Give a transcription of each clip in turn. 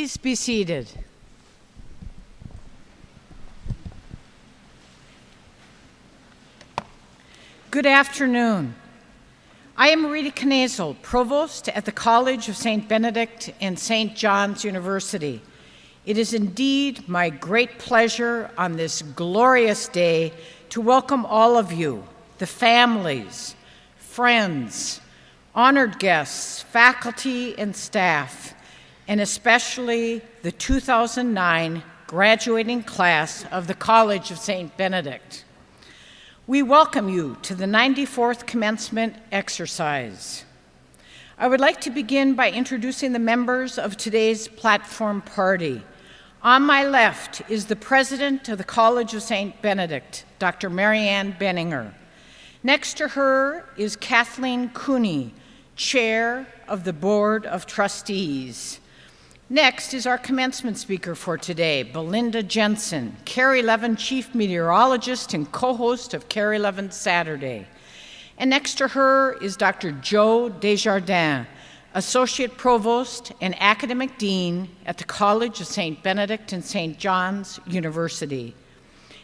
Please be seated. Good afternoon. I am Rita Knazel, Provost at the College of St. Benedict and St. John's University. It is indeed my great pleasure on this glorious day to welcome all of you, the families, friends, honored guests, faculty and staff, and especially the 2009 graduating class of the College of St. Benedict. We welcome you to the 94th commencement exercise. I would like to begin by introducing the members of today's platform party. On my left is the president of the College of St. Benedict, Dr. Marianne Benninger. Next to her is Kathleen Cooney, chair of the Board of Trustees. Next is our commencement speaker for today, Belinda Jensen, Carey Levin chief meteorologist and co-host of Carey Levin Saturday. And next to her is Dr. Joe Desjardins, associate provost and academic dean at the College of St. Benedict and St. John's University.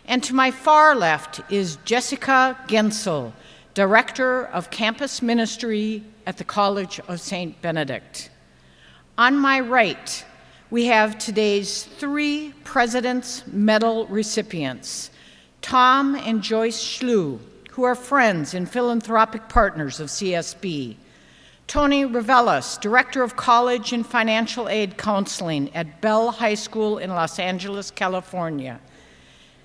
And to my far left is Jessica Gensel, director of campus ministry at the College of St. Benedict. On my right, we have today's 3 President's Medal recipients, Tom and Joyce Schlew, who are friends and philanthropic partners of CSB, Tony Reveles, Director of College and Financial Aid Counseling at Bell High School in Los Angeles, California.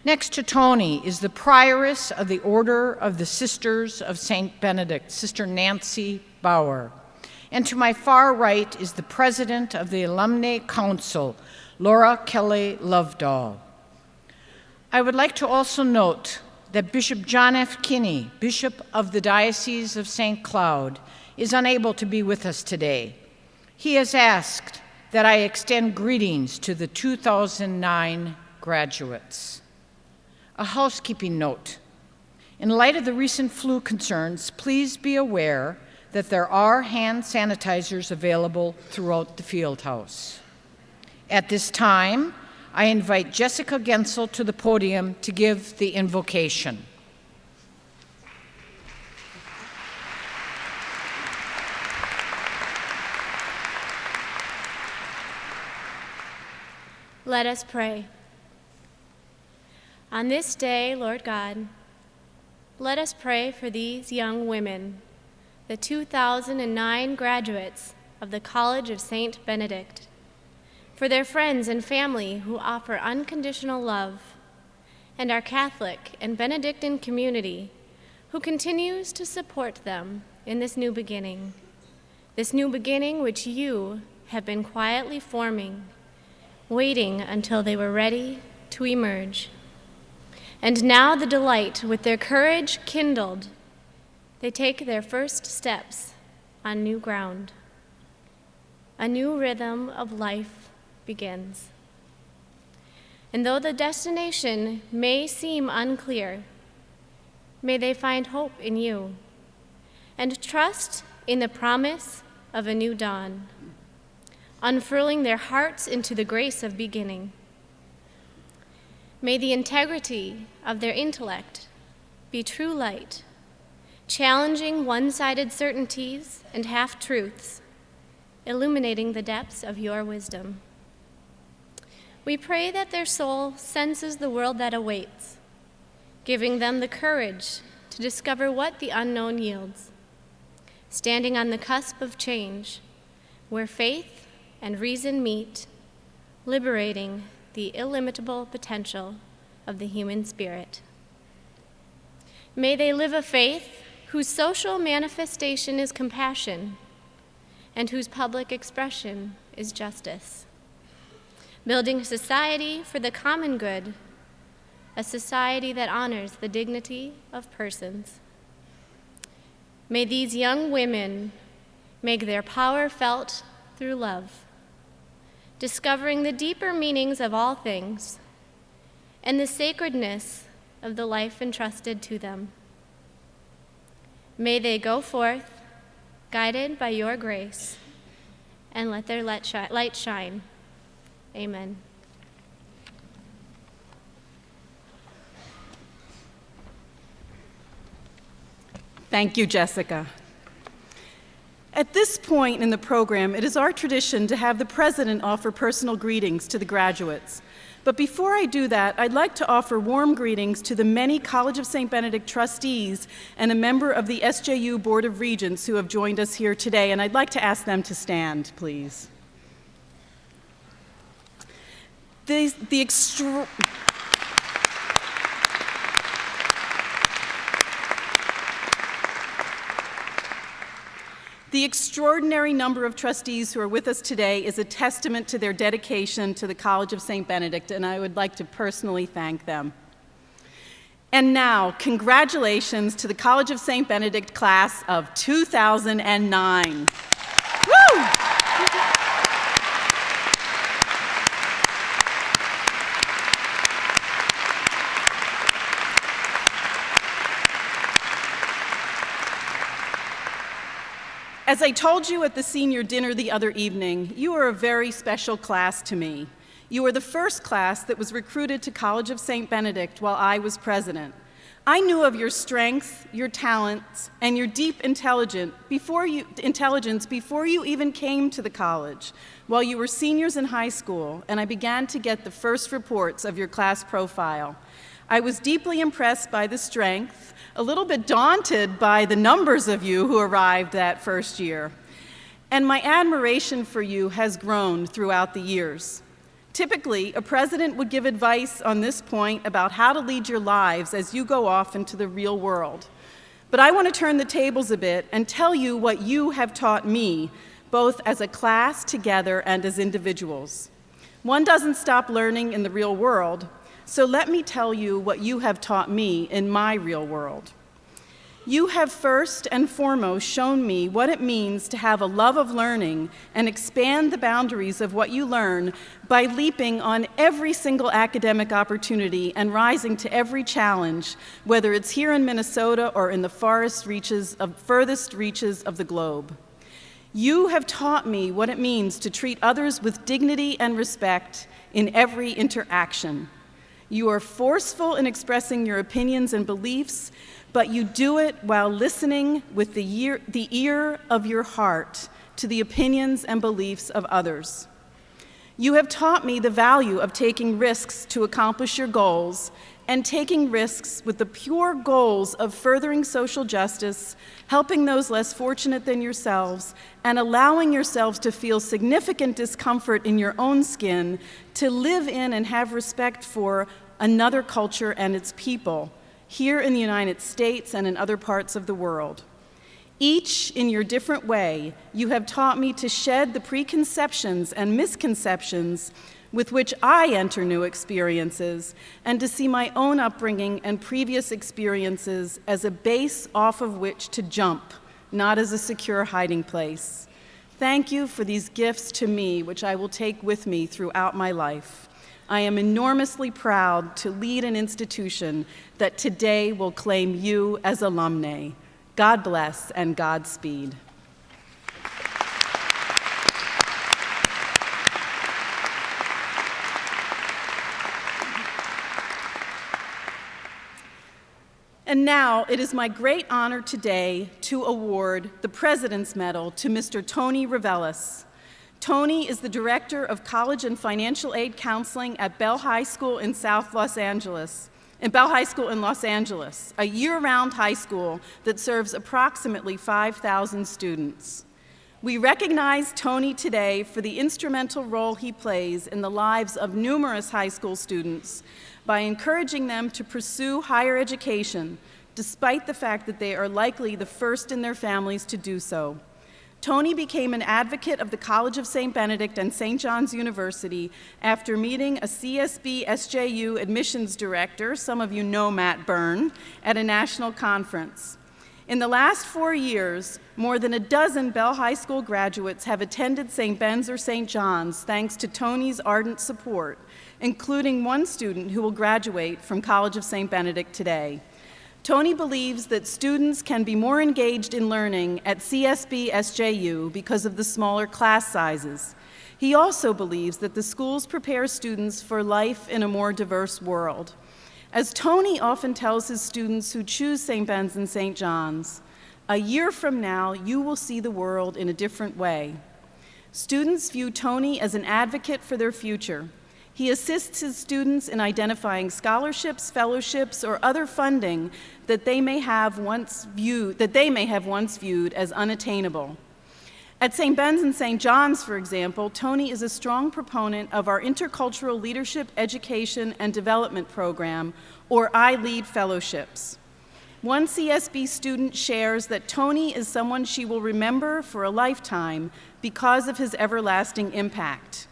Next to Tony is the Prioress of the Order of the Sisters of St. Benedict, Sister Nancy Bauer. And to my far right is the President of the Alumni Council, Laura Kelly Lovedahl. I would like to also note that Bishop John F. Kinney, Bishop of the Diocese of St. Cloud, is unable to be with us today. He has asked that I extend greetings to the 2009 graduates. A housekeeping note. In light of the recent flu concerns, please be aware that there are hand sanitizers available throughout the Fieldhouse. At this time, I invite Jessica Gensel to the podium to give the invocation. Let us pray. On this day, Lord God, let us pray for these young women, the 2009 graduates of the College of St. Benedict, for their friends and family who offer unconditional love, and our Catholic and Benedictine community who continues to support them in this new beginning which you have been quietly forming, waiting until they were ready to emerge. And now the delight with their courage kindled, they take their first steps on new ground. A new rhythm of life begins. And though the destination may seem unclear, may they find hope in you and trust in the promise of a new dawn, unfurling their hearts into the grace of beginning. May the integrity of their intellect be true light, challenging one-sided certainties and half-truths, illuminating the depths of your wisdom. We pray that their soul senses the world that awaits, giving them the courage to discover what the unknown yields, standing on the cusp of change, where faith and reason meet, liberating the illimitable potential of the human spirit. May they live a faith whose social manifestation is compassion and whose public expression is justice, building a society for the common good, a society that honors the dignity of persons. May these young women make their power felt through love, discovering the deeper meanings of all things and the sacredness of the life entrusted to them. May they go forth, guided by your grace, and let their light shine. Amen. Thank you, Jessica. At this point in the program, it is our tradition to have the president offer personal greetings to the graduates. But before I do that, I'd like to offer warm greetings to the many College of St. Benedict trustees and a member of the SJU Board of Regents who have joined us here today, and I'd like to ask them to stand, please. The extraordinary number of trustees who are with us today is a testament to their dedication to the College of St. Benedict, and I would like to personally thank them. And now, congratulations to the College of St. Benedict class of 2009. Woo! As I told you at the senior dinner the other evening, you are a very special class to me. You are the first class that was recruited to College of St. Benedict while I was president. I knew of your strengths, your talents, and your deep intelligence before you even came to the college, while you were seniors in high school, and I began to get the first reports of your class profile. I was deeply impressed by the strength, a little bit daunted by the numbers of you who arrived that first year. And my admiration for you has grown throughout the years. Typically, a president would give advice on this point about how to lead your lives as you go off into the real world. But I want to turn the tables a bit and tell you what you have taught me, both as a class together and as individuals. One doesn't stop learning in the real world, so let me tell you what you have taught me in my real world. You have first and foremost shown me what it means to have a love of learning and expand the boundaries of what you learn by leaping on every single academic opportunity and rising to every challenge, whether it's here in Minnesota or in the furthest reaches of the globe. You have taught me what it means to treat others with dignity and respect in every interaction. You are forceful in expressing your opinions and beliefs, but you do it while listening with the ear of your heart to the opinions and beliefs of others. You have taught me the value of taking risks to accomplish your goals and taking risks with the pure goals of furthering social justice, helping those less fortunate than yourselves, and allowing yourselves to feel significant discomfort in your own skin, to live in and have respect for another culture and its people, here in the United States and in other parts of the world. Each, in your different way, you have taught me to shed the preconceptions and misconceptions with which I enter new experiences, and to see my own upbringing and previous experiences as a base off of which to jump, not as a secure hiding place. Thank you for these gifts to me, which I will take with me throughout my life. I am enormously proud to lead an institution that today will claim you as alumnae. God bless and Godspeed. And now, it is my great honor today to award the President's Medal to Mr. Tony Reveles. Tony is the Director of College and Financial Aid Counseling at Bell High School in Los Angeles, a year-round high school that serves approximately 5,000 students. We recognize Tony today for the instrumental role he plays in the lives of numerous high school students by encouraging them to pursue higher education, despite the fact that they are likely the first in their families to do so. Tony became an advocate of the College of St. Benedict and St. John's University after meeting a CSB SJU admissions director, some of you know Matt Byrne, at a national conference. In the last 4 years, more than a dozen Bell High School graduates have attended St. Ben's or St. John's thanks to Tony's ardent support, including one student who will graduate from College of St. Benedict today. Tony believes that students can be more engaged in learning at CSB SJU because of the smaller class sizes. He also believes that the schools prepare students for life in a more diverse world. As Tony often tells his students who choose St. Ben's and St. John's, a year from now, you will see the world in a different way. Students view Tony as an advocate for their future. He assists his students in identifying scholarships, fellowships, or other funding that they may have once viewed as unattainable. At St. Ben's and St. John's, for example, Tony is a strong proponent of our Intercultural Leadership Education and Development Program, or I-LEAD fellowships. One CSB student shares that Tony is someone she will remember for a lifetime because of his everlasting impact.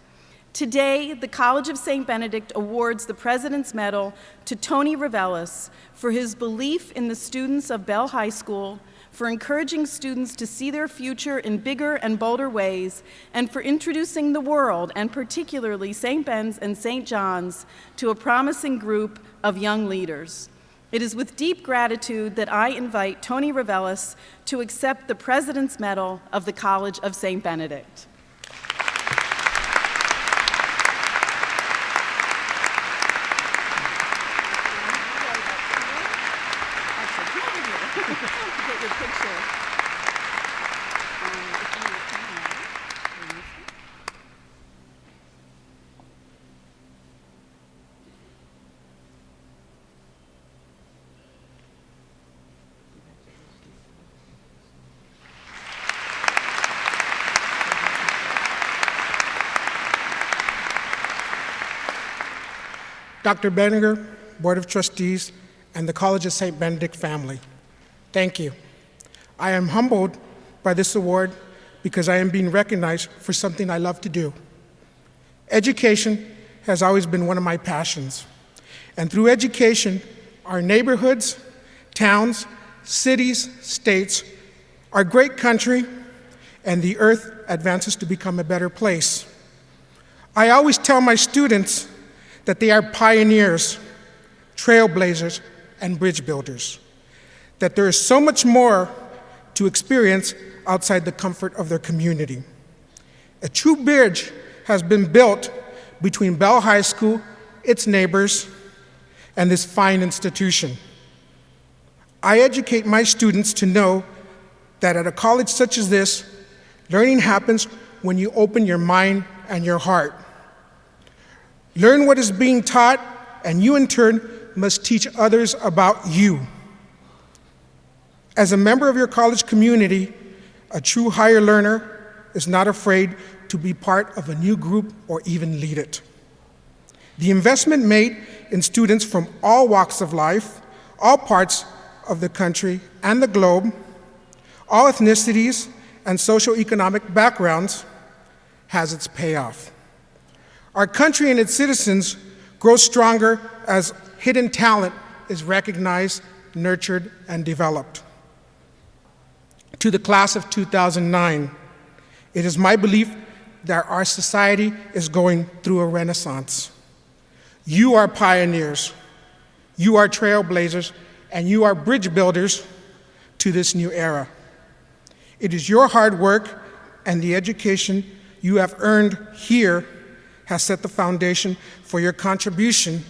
Today, the College of St. Benedict awards the President's Medal to Tony Revelis for his belief in the students of Bell High School, for encouraging students to see their future in bigger and bolder ways, and for introducing the world, and particularly St. Ben's and St. John's, to a promising group of young leaders. It is with deep gratitude that I invite Tony Revelis to accept the President's Medal of the College of St. Benedict. Dr. Benninger, Board of Trustees, and the College of St. Benedict family, thank you. I am humbled by this award because I am being recognized for something I love to do. Education has always been one of my passions, and through education, our neighborhoods, towns, cities, states, our great country, and the earth advances to become a better place. I always tell my students that they are pioneers, trailblazers, and bridge builders, that there is so much more to experience outside the comfort of their community. A true bridge has been built between Bell High School, its neighbors, and this fine institution. I educate my students to know that at a college such as this, learning happens when you open your mind and your heart. Learn what is being taught, and you in turn must teach others about you. As a member of your college community, a true higher learner is not afraid to be part of a new group or even lead it. The investment made in students from all walks of life, all parts of the country and the globe, all ethnicities and socioeconomic backgrounds has its payoff. Our country and its citizens grow stronger as hidden talent is recognized, nurtured, and developed. To the class of 2009, it is my belief that our society is going through a renaissance. You are pioneers, you are trailblazers, and you are bridge builders to this new era. It is your hard work and the education you have earned here has set the foundation for your contribution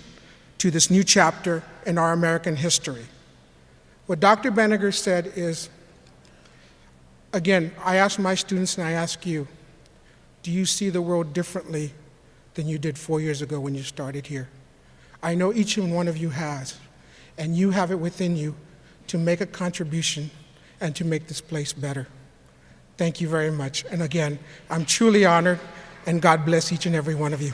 to this new chapter in our American history. What Dr. Benninger said is, again, I ask my students and I ask you, do you see the world differently than you did 4 years ago when you started here? I know each and one of you has, and you have it within you to make a contribution and to make this place better. Thank you very much. And again, I'm truly honored, and God bless each and every one of you.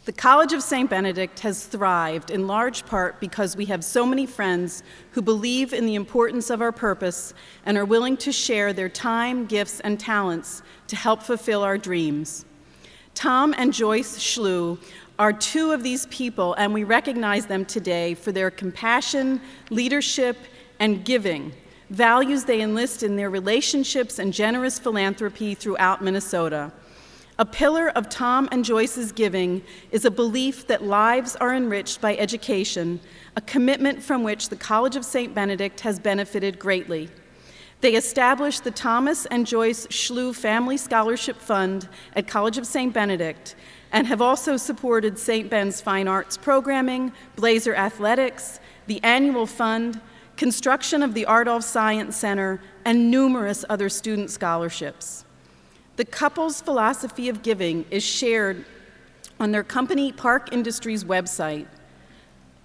The College of St. Benedict has thrived in large part because we have so many friends who believe in the importance of our purpose and are willing to share their time, gifts, and talents to help fulfill our dreams. Tom and Joyce Schlew are two of these people, and we recognize them today for their compassion, leadership, and giving, values they enlist in their relationships and generous philanthropy throughout Minnesota. A pillar of Tom and Joyce's giving is a belief that lives are enriched by education, a commitment from which the College of St. Benedict has benefited greatly. They established the Thomas and Joyce Schlew Family Scholarship Fund at College of St. Benedict and have also supported St. Ben's Fine Arts Programming, Blazer Athletics, the annual fund, construction of the Ardolph Science Center, and numerous other student scholarships. The couple's philosophy of giving is shared on their company Park Industries website.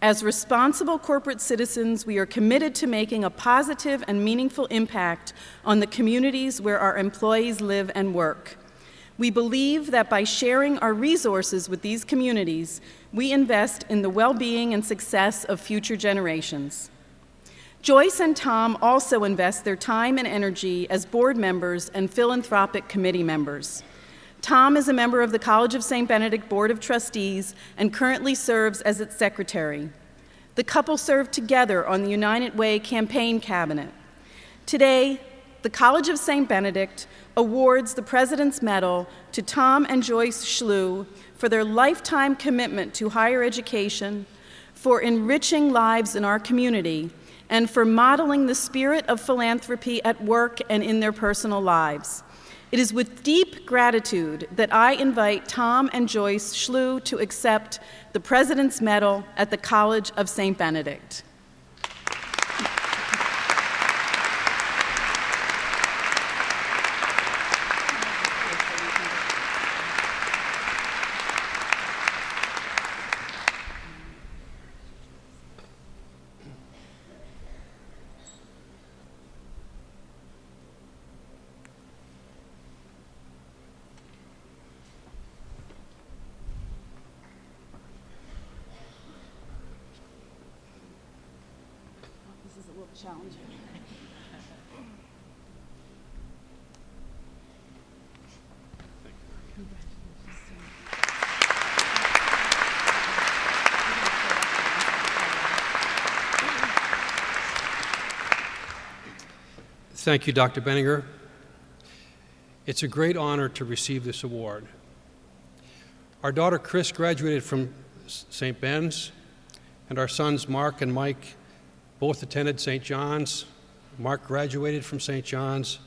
As responsible corporate citizens, we are committed to making a positive and meaningful impact on the communities where our employees live and work. We believe that by sharing our resources with these communities, we invest in the well-being and success of future generations. Joyce and Tom also invest their time and energy as board members and philanthropic committee members. Tom is a member of the College of St. Benedict Board of Trustees and currently serves as its secretary. The couple served together on the United Way campaign cabinet. Today, the College of St. Benedict awards the President's Medal to Tom and Joyce Schlew for their lifetime commitment to higher education, for enriching lives in our community, and for modeling the spirit of philanthropy at work and in their personal lives. It is with deep gratitude that I invite Tom and Joyce Schlew to accept the President's Medal at the College of St. Benedict. Challenging. Thank you, Dr. Benninger. It's a great honor to receive this award. Our daughter Chris graduated from St. Ben's, and our sons Mark and Mike both attended St. John's. Mark graduated from St. John's,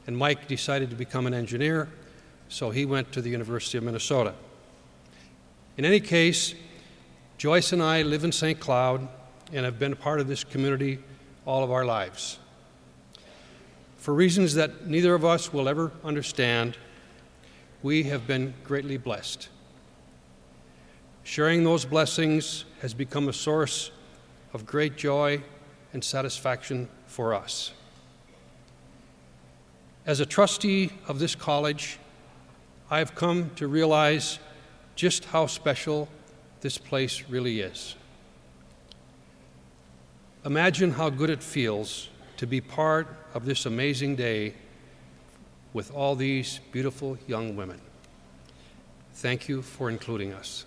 and Mike decided to become an engineer, so he went to the University of Minnesota. In any case, Joyce and I live in St. Cloud and have been a part of this community all of our lives. For reasons that neither of us will ever understand, we have been greatly blessed. Sharing those blessings has become a source of great joy and satisfaction for us. As a trustee of this college, I have come to realize just how special this place really is. Imagine how good it feels to be part of this amazing day with all these beautiful young women. Thank you for including us.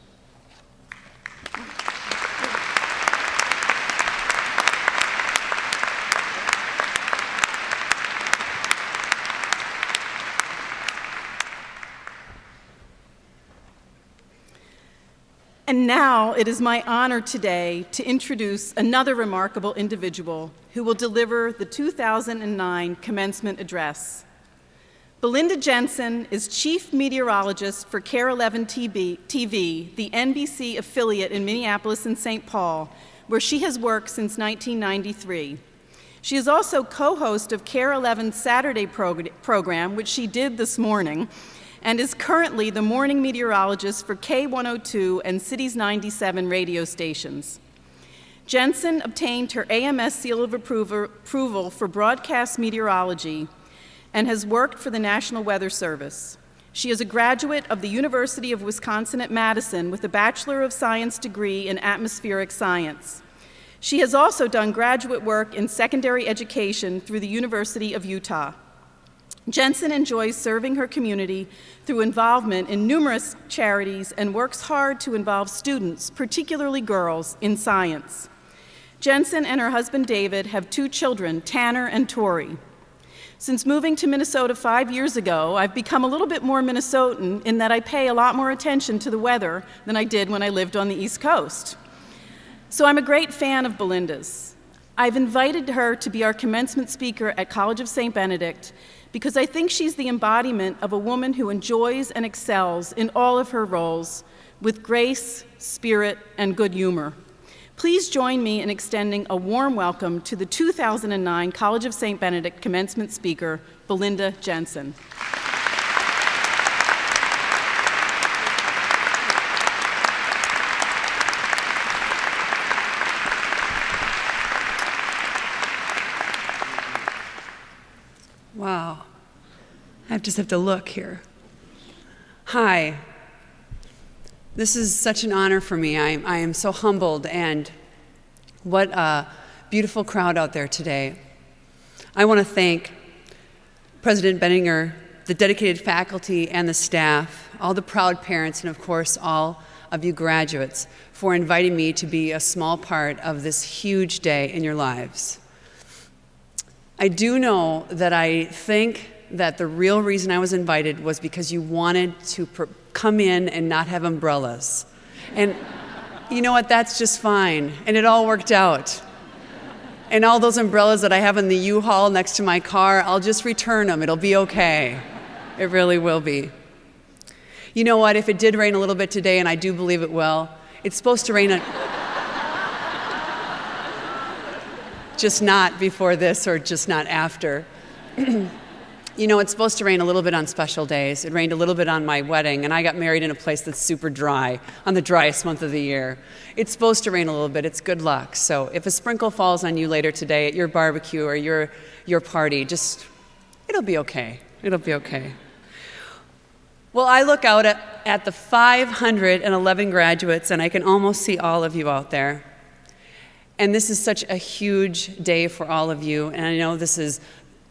And now it is my honor today to introduce another remarkable individual who will deliver the 2009 commencement address. Belinda Jensen is Chief Meteorologist for KARE 11 TV, the NBC affiliate in Minneapolis and St. Paul, where she has worked since 1993. She is also co-host of KARE 11's Saturday program, which she did this morning, and is currently the morning meteorologist for K102 and Cities 97 radio stations. Jensen obtained her AMS seal of approval for broadcast meteorology and has worked for the National Weather Service. She is a graduate of the University of Wisconsin at Madison with a Bachelor of Science degree in atmospheric science. She has also done graduate work in secondary education through the University of Utah. Jensen enjoys serving her community through involvement in numerous charities and works hard to involve students, particularly girls, in science. Jensen and her husband David have 2 children, Tanner and Tori. Since moving to Minnesota 5 years ago, I've become a little bit more Minnesotan in that I pay a lot more attention to the weather than I did when I lived on the East Coast. So I'm a great fan of Belinda's. I've invited her to be our commencement speaker at College of St. Benedict because I think she's the embodiment of a woman who enjoys and excels in all of her roles with grace, spirit, and good humor. Please join me in extending a warm welcome to the 2009 College of St. Benedict commencement speaker, Belinda Jensen. Wow. I just have to look here. Hi. This is such an honor for me. I am so humbled, and what a beautiful crowd out there today. I want to thank President Benninger, the dedicated faculty and the staff, all the proud parents, and of course all of you graduates for inviting me to be a small part of this huge day in your lives. I do know that I think that the real reason I was invited was because you wanted to come in and not have umbrellas. And you know what, that's just fine. And it all worked out. And all those umbrellas that I have in the U-Haul next to my car, I'll just return them. It'll be okay. It really will be. You know what, if it did rain a little bit today, and I do believe it will, it's supposed to rain just not before this or just not after. You know, it's supposed to rain a little bit on special days. It rained a little bit on my wedding, and I got married in a place that's super dry, on the driest month of the year. It's supposed to rain a little bit. It's good luck. So if a sprinkle falls on you later today at your barbecue or your party, it'll be okay. It'll be okay. Well, I look out at the 511 graduates, and I can almost see all of you out there. And this is such a huge day for all of you, and I know this is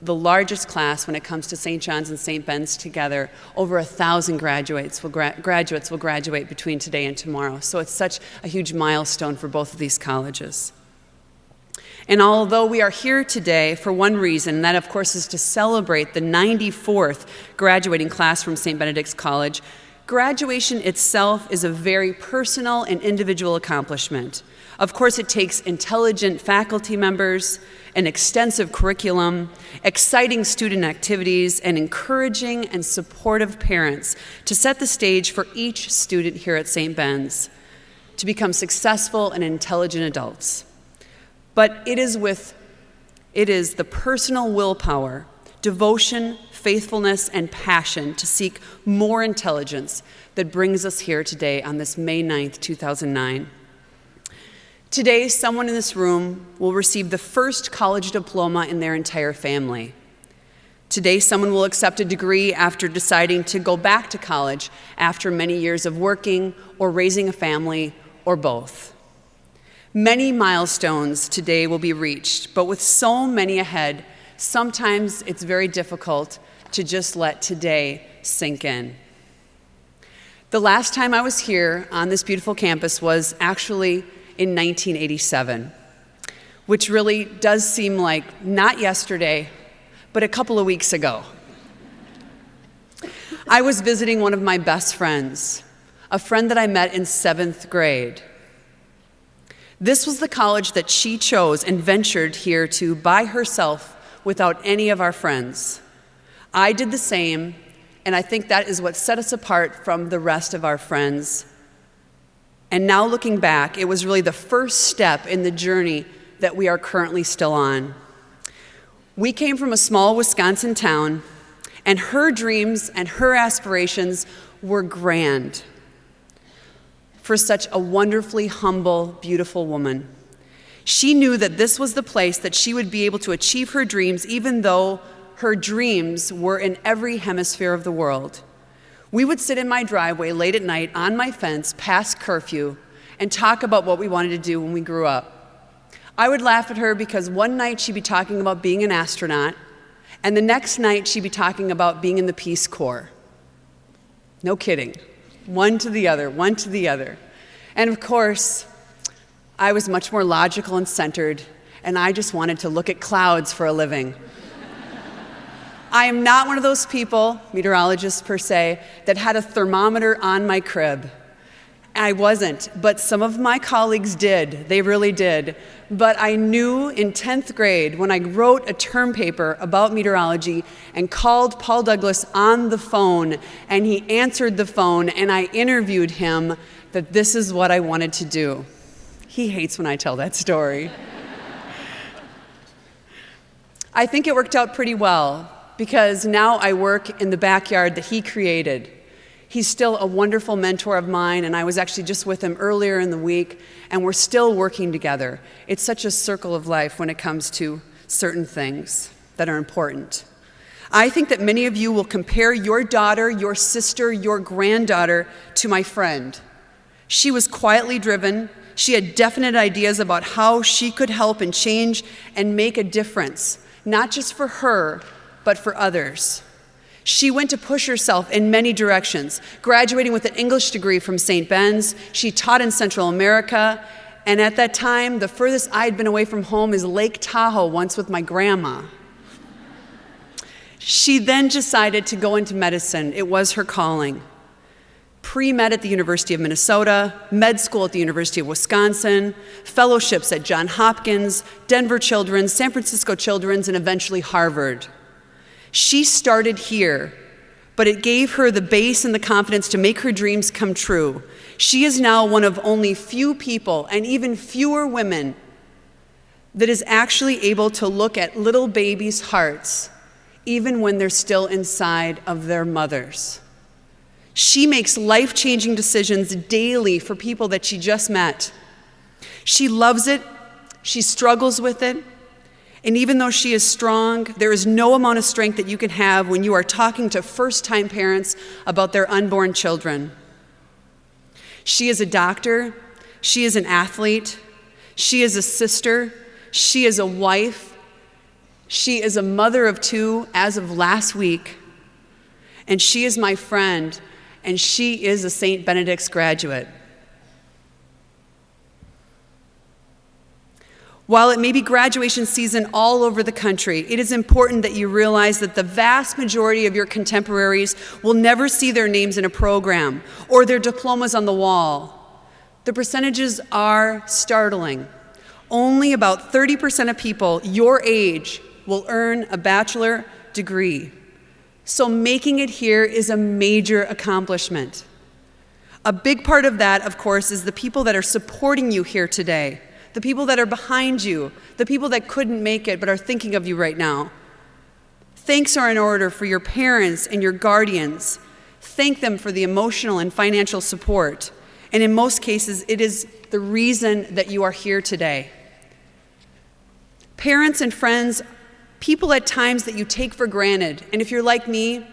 the largest class when it comes to St. John's and St. Ben's together. Over 1,000 graduates will graduate between today and tomorrow. So it's such a huge milestone for both of these colleges. And although we are here today for one reason, and that of course is to celebrate the 94th graduating class from St. Benedict's College, graduation itself is a very personal and individual accomplishment. Of course, it takes intelligent faculty members, an extensive curriculum, exciting student activities, and encouraging and supportive parents to set the stage for each student here at St. Ben's to become successful and intelligent adults. But it is the personal willpower, devotion, faithfulness, and passion to seek more intelligence that brings us here today on this May 9th, 2009. Today, someone in this room will receive the first college diploma in their entire family. Today, someone will accept a degree after deciding to go back to college after many years of working or raising a family or both. Many milestones today will be reached, but with so many ahead, sometimes it's very difficult to just let today sink in. The last time I was here on this beautiful campus was actually in 1987, which really does seem like not yesterday, but a couple of weeks ago. I was visiting one of my best friends, a friend that I met in 7th grade. This was the college that she chose and ventured here to by herself without any of our friends. I did the same, and I think that is what set us apart from the rest of our friends. And now looking back, it was really the first step in the journey that we are currently still on. We came from a small Wisconsin town, and her dreams and her aspirations were grand for such a wonderfully humble, beautiful woman. She knew that this was the place that she would be able to achieve her dreams, even though her dreams were in every hemisphere of the world. We would sit in my driveway late at night on my fence past curfew and talk about what we wanted to do when we grew up. I would laugh at her because one night she'd be talking about being an astronaut, and the next night she'd be talking about being in the Peace Corps. No kidding. One to the other, one to the other. And of course, I was much more logical and centered, and I just wanted to look at clouds for a living. I am not one of those people, meteorologists per se, that had a thermometer on my crib. I wasn't, but some of my colleagues did. They really did. But I knew in 10th grade, when I wrote a term paper about meteorology and called Paul Douglas on the phone, and he answered the phone, and I interviewed him, that this is what I wanted to do. He hates when I tell that story. I think it worked out pretty well, because now I work in the backyard that he created. He's still a wonderful mentor of mine, and I was actually just with him earlier in the week, and we're still working together. It's such a circle of life when it comes to certain things that are important. I think that many of you will compare your daughter, your sister, your granddaughter to my friend. She was quietly driven. She had definite ideas about how she could help and change and make a difference, not just for her, but for others. She went to push herself in many directions, graduating with an English degree from St. Ben's. She taught in Central America, and at that time, the furthest I had been away from home is Lake Tahoe, once with my grandma. She then decided to go into medicine. It was her calling. Pre-med at the University of Minnesota, med school at the University of Wisconsin, fellowships at Johns Hopkins, Denver Children's, San Francisco Children's, and eventually Harvard. She started here, but it gave her the base and the confidence to make her dreams come true. She is now one of only few people, and even fewer women, that is actually able to look at little babies' hearts, even when they're still inside of their mothers. She makes life-changing decisions daily for people that she just met. She loves it, she struggles with it, and even though she is strong, there is no amount of strength that you can have when you are talking to first-time parents about their unborn children. She is a doctor, she is an athlete, she is a sister, she is a wife, she is a mother of 2 as of last week, and she is my friend, and she is a St. Benedict's graduate. While it may be graduation season all over the country, it is important that you realize that the vast majority of your contemporaries will never see their names in a program or their diplomas on the wall. The percentages are startling. Only about 30% of people your age will earn a bachelor degree. So making it here is a major accomplishment. A big part of that, of course, is the people that are supporting you here today. The people that are behind you, the people that couldn't make it but are thinking of you right now. Thanks are in order for your parents and your guardians. Thank them for the emotional and financial support. And in most cases, it is the reason that you are here today. Parents and friends, people at times that you take for granted, and if you're like me,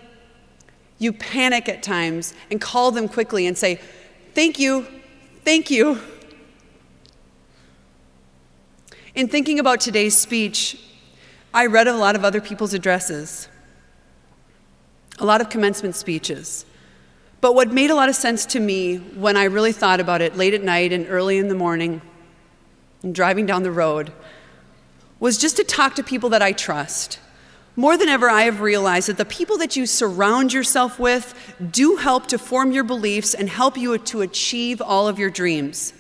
you panic at times and call them quickly and say, "Thank you, thank you." In thinking about today's speech, I read a lot of other people's addresses, a lot of commencement speeches. But what made a lot of sense to me when I really thought about it late at night and early in the morning and driving down the road was just to talk to people that I trust. More than ever, I have realized that the people that you surround yourself with do help to form your beliefs and help you to achieve all of your dreams.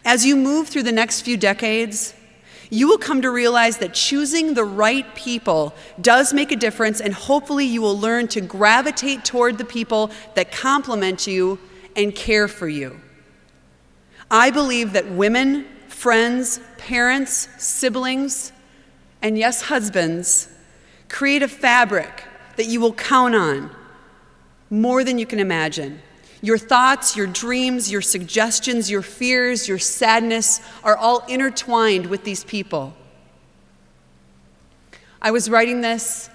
As you move through the next few decades, you will come to realize that choosing the right people does make a difference, and hopefully you will learn to gravitate toward the people that complement you and care for you. I believe that women, friends, parents, siblings, and yes, husbands, create a fabric that you will count on more than you can imagine. Your thoughts, your dreams, your suggestions, your fears, your sadness are all intertwined with these people. I was writing this,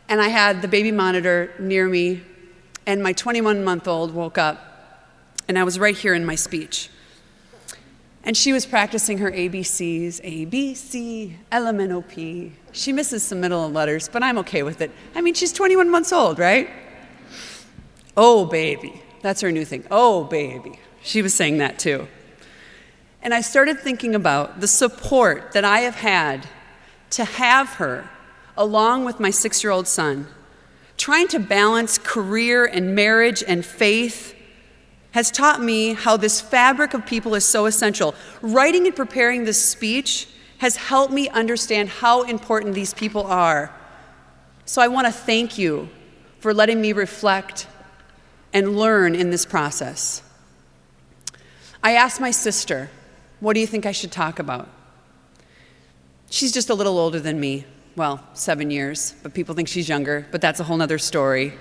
and I had the baby monitor near me, and my 21-month-old woke up, and I was right here in my speech. And she was practicing her ABCs, A, B, C, L-M-N-O-P. She misses some middle letters, but I'm okay with it. I mean, she's 21 months old, right? Oh, baby. That's her new thing. Oh, baby. She was saying that too. And I started thinking about the support that I have had to have her, along with my 6-year-old son. Trying to balance career and marriage and faith has taught me how this fabric of people is so essential. Writing and preparing this speech has helped me understand how important these people are. So I want to thank you for letting me reflect and learn in this process. I asked my sister, what do you think I should talk about? She's just a little older than me. Well, 7 years, but people think she's younger, but that's a whole nother story.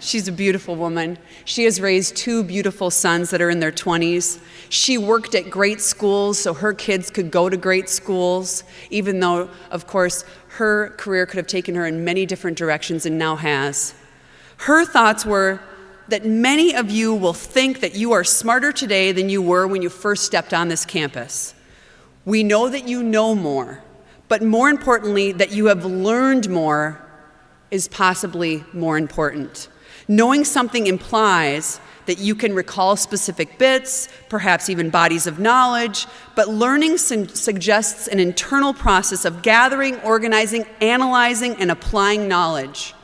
She's a beautiful woman. She has raised 2 beautiful sons that are in their 20s. She worked at great schools so her kids could go to great schools, even though, of course, her career could have taken her in many different directions and now has. Her thoughts were that many of you will think that you are smarter today than you were when you first stepped on this campus. We know that you know more, but more importantly, that you have learned more is possibly more important. Knowing something implies that you can recall specific bits, perhaps even bodies of knowledge, but learning suggests an internal process of gathering, organizing, analyzing, and applying knowledge.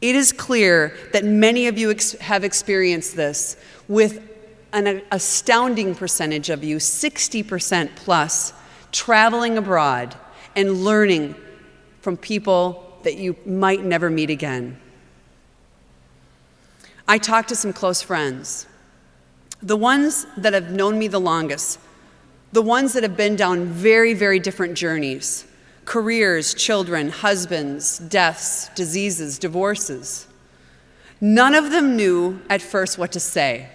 It is clear that many of you have experienced this, with an astounding percentage of you, 60% plus, traveling abroad and learning from people that you might never meet again. I talked to some close friends, the ones that have known me the longest, the ones that have been down very, very different journeys, careers, children, husbands, deaths, diseases, divorces. None of them knew at first what to say.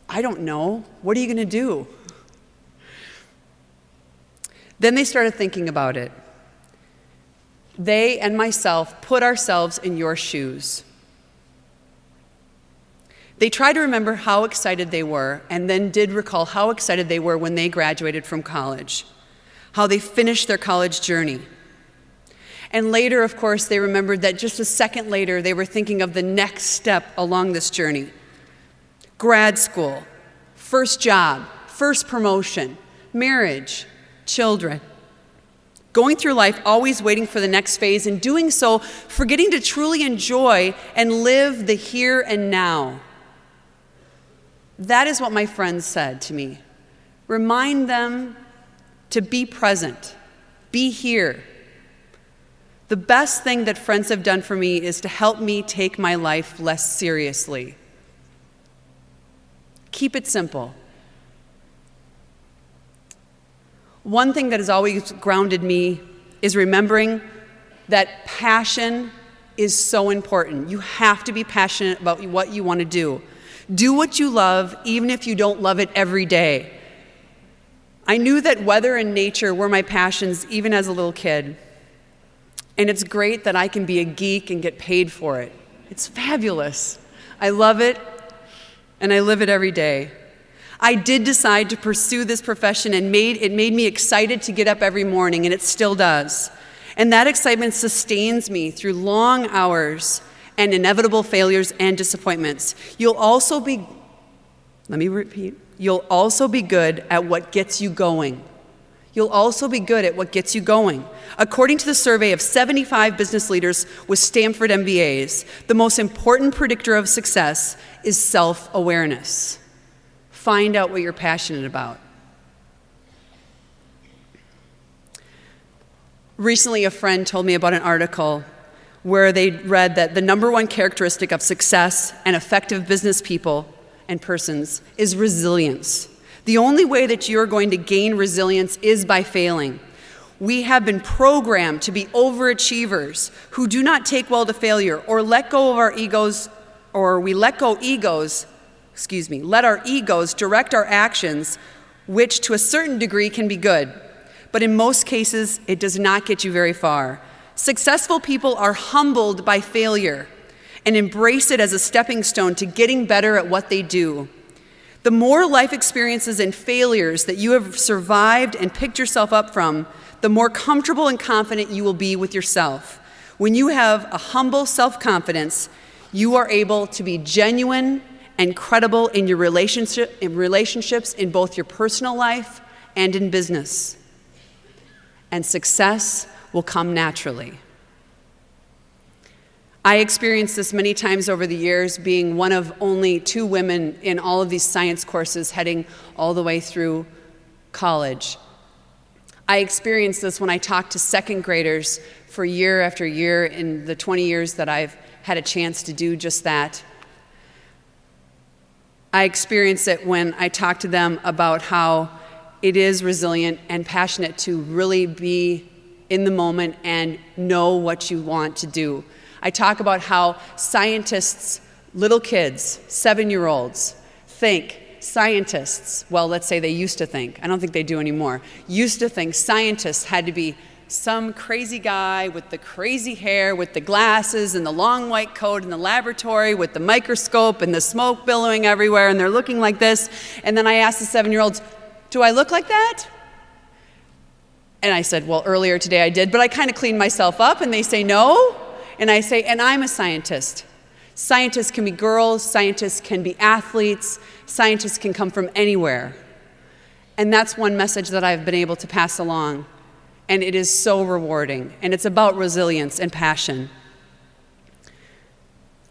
I don't know. What are you going to do? Then they started thinking about it. They and myself put ourselves in your shoes. They tried to remember how excited they were, and then did recall how excited they were when they graduated from college, how they finished their college journey. And later, of course, they remembered that just a second later, they were thinking of the next step along this journey. Grad school, first job, first promotion, marriage, children. Going through life always waiting for the next phase, and doing so, forgetting to truly enjoy and live the here and now. That is what my friends said to me. Remind them to be present, be here. The best thing that friends have done for me is to help me take my life less seriously. Keep it simple. One thing that has always grounded me is remembering that passion is so important. You have to be passionate about what you want to do. Do what you love, even if you don't love it every day. I knew that weather and nature were my passions even as a little kid. And it's great that I can be a geek and get paid for it. It's fabulous. I love it, and I live it every day. I did decide to pursue this profession, and it made me excited to get up every morning, and it still does. And that excitement sustains me through long hours and inevitable failures and disappointments. You'll also be good at what gets you going. You'll also be good at what gets you going. According to the survey of 75 business leaders with Stanford MBAs, the most important predictor of success is self-awareness. Find out what you're passionate about. Recently, a friend told me about an article where they read that the number one characteristic of success and effective business people and persons is resilience. The only way that you're going to gain resilience is by failing. We have been programmed to be overachievers who do not take well to failure, or let our egos direct our actions, which to a certain degree can be good. But in most cases, it does not get you very far. Successful people are humbled by failure and embrace it as a stepping stone to getting better at what they do. The more life experiences and failures that you have survived and picked yourself up from, the more comfortable and confident you will be with yourself. When you have a humble self-confidence, you are able to be genuine and credible in your relationships in both your personal life and in business. And success will come naturally. I experienced this many times over the years, being one of only 2 women in all of these science courses heading all the way through college. I experienced this when I talked to second graders for year after year in the 20 years that I've had a chance to do just that. I experienced it when I talked to them about how it is resilient and passionate to really be in the moment and know what you want to do. I talk about how scientists, little kids, 7-year-olds, think scientists, well, let's say they used to think, I don't think they do anymore, used to think scientists had to be some crazy guy with the crazy hair, with the glasses and the long white coat in the laboratory with the microscope and the smoke billowing everywhere, and they're looking like this. And then I asked the 7-year-olds, do I look like that? And I said, well, earlier today I did, but I kind of cleaned myself up. And they say, no. And I say, and I'm a scientist. Scientists can be girls, scientists can be athletes, scientists can come from anywhere. And that's one message that I've been able to pass along. And it is so rewarding. And it's about resilience and passion.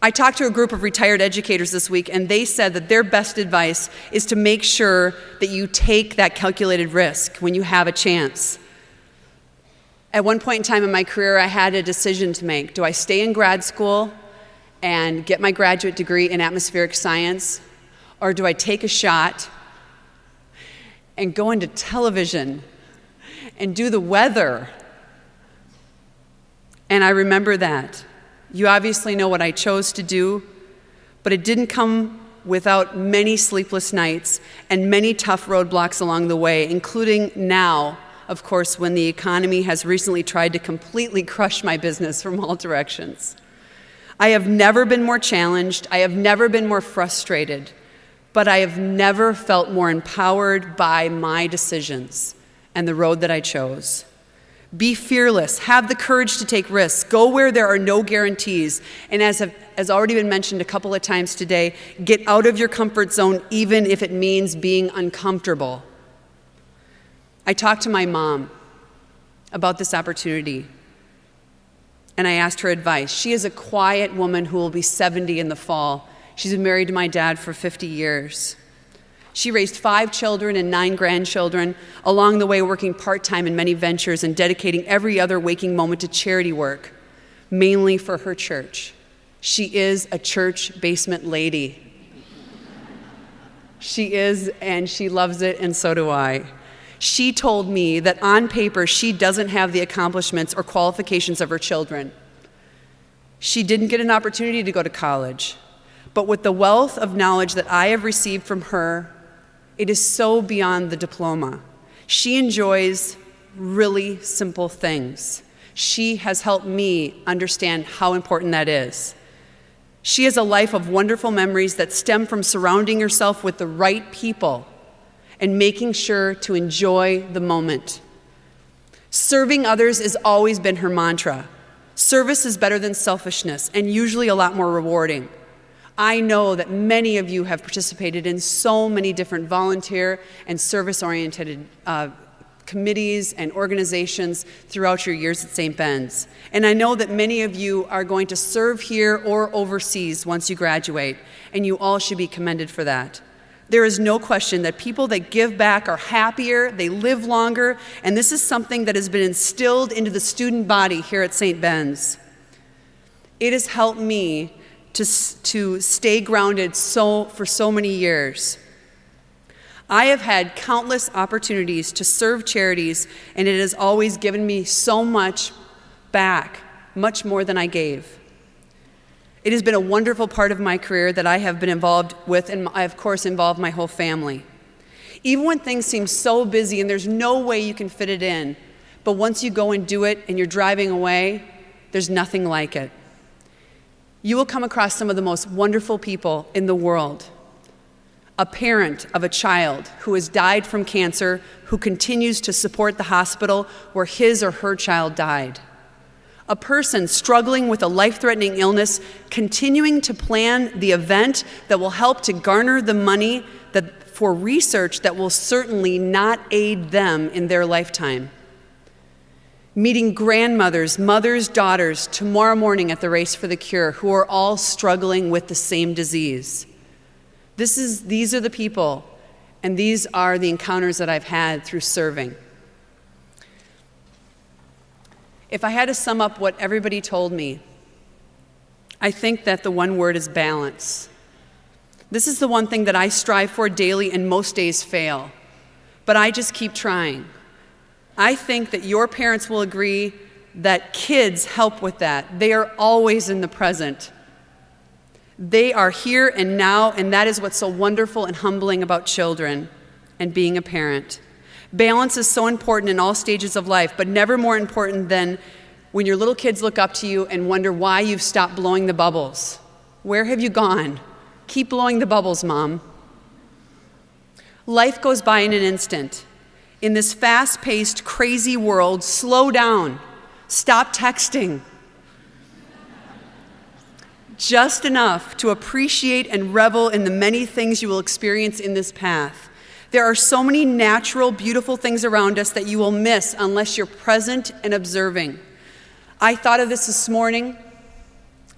I talked to a group of retired educators this week, and they said that their best advice is to make sure that you take that calculated risk when you have a chance. At one point in time in my career, I had a decision to make. Do I stay in grad school and get my graduate degree in atmospheric science, or do I take a shot and go into television and do the weather? And I remember that. You obviously know what I chose to do, but it didn't come without many sleepless nights and many tough roadblocks along the way, including now, of course, when the economy has recently tried to completely crush my business from all directions. I have never been more challenged, I have never been more frustrated, but I have never felt more empowered by my decisions and the road that I chose. Be fearless, have the courage to take risks, go where there are no guarantees, and as already been mentioned a couple of times today, get out of your comfort zone even if it means being uncomfortable. I talked to my mom about this opportunity, and I asked her advice. She is a quiet woman who will be 70 in the fall. She's been married to my dad for 50 years. She raised 5 children and 9 grandchildren, along the way working part-time in many ventures and dedicating every other waking moment to charity work, mainly for her church. She is a church basement lady. She is, and she loves it, and so do I. She told me that on paper, she doesn't have the accomplishments or qualifications of her children. She didn't get an opportunity to go to college, but with the wealth of knowledge that I have received from her, it is so beyond the diploma. She enjoys really simple things. She has helped me understand how important that is. She has a life of wonderful memories that stem from surrounding herself with the right people and making sure to enjoy the moment. Serving others has always been her mantra. Service is better than selfishness and usually a lot more rewarding. I know that many of you have participated in so many different volunteer and service-oriented committees and organizations throughout your years at St. Ben's. And I know that many of you are going to serve here or overseas once you graduate, and you all should be commended for that. There is no question that people that give back are happier, they live longer, and this is something that has been instilled into the student body here at St. Ben's. It has helped me to stay grounded for so many years. I have had countless opportunities to serve charities, and it has always given me so much back, much more than I gave. It has been a wonderful part of my career that I have been involved with, and I, of course, involved my whole family. Even when things seem so busy and there's no way you can fit it in, but once you go and do it and you're driving away, there's nothing like it. You will come across some of the most wonderful people in the world. A parent of a child who has died from cancer, who continues to support the hospital where his or her child died. A person struggling with a life-threatening illness, continuing to plan the event that will help to garner the money for research that will certainly not aid them in their lifetime. Meeting grandmothers, mothers, daughters tomorrow morning at the Race for the Cure who are all struggling with the same disease. These are the people, and these are the encounters that I've had through serving. If I had to sum up what everybody told me, I think that the one word is balance. This is the one thing that I strive for daily and most days fail, but I just keep trying. I think that your parents will agree that kids help with that. They are always in the present. They are here and now, and that is what's so wonderful and humbling about children and being a parent. Balance is so important in all stages of life, but never more important than when your little kids look up to you and wonder why you've stopped blowing the bubbles. Where have you gone? Keep blowing the bubbles, Mom. Life goes by in an instant. In this fast-paced, crazy world, slow down. Stop texting. Just enough to appreciate and revel in the many things you will experience in this path. There are so many natural, beautiful things around us that you will miss unless you're present and observing. I thought of this morning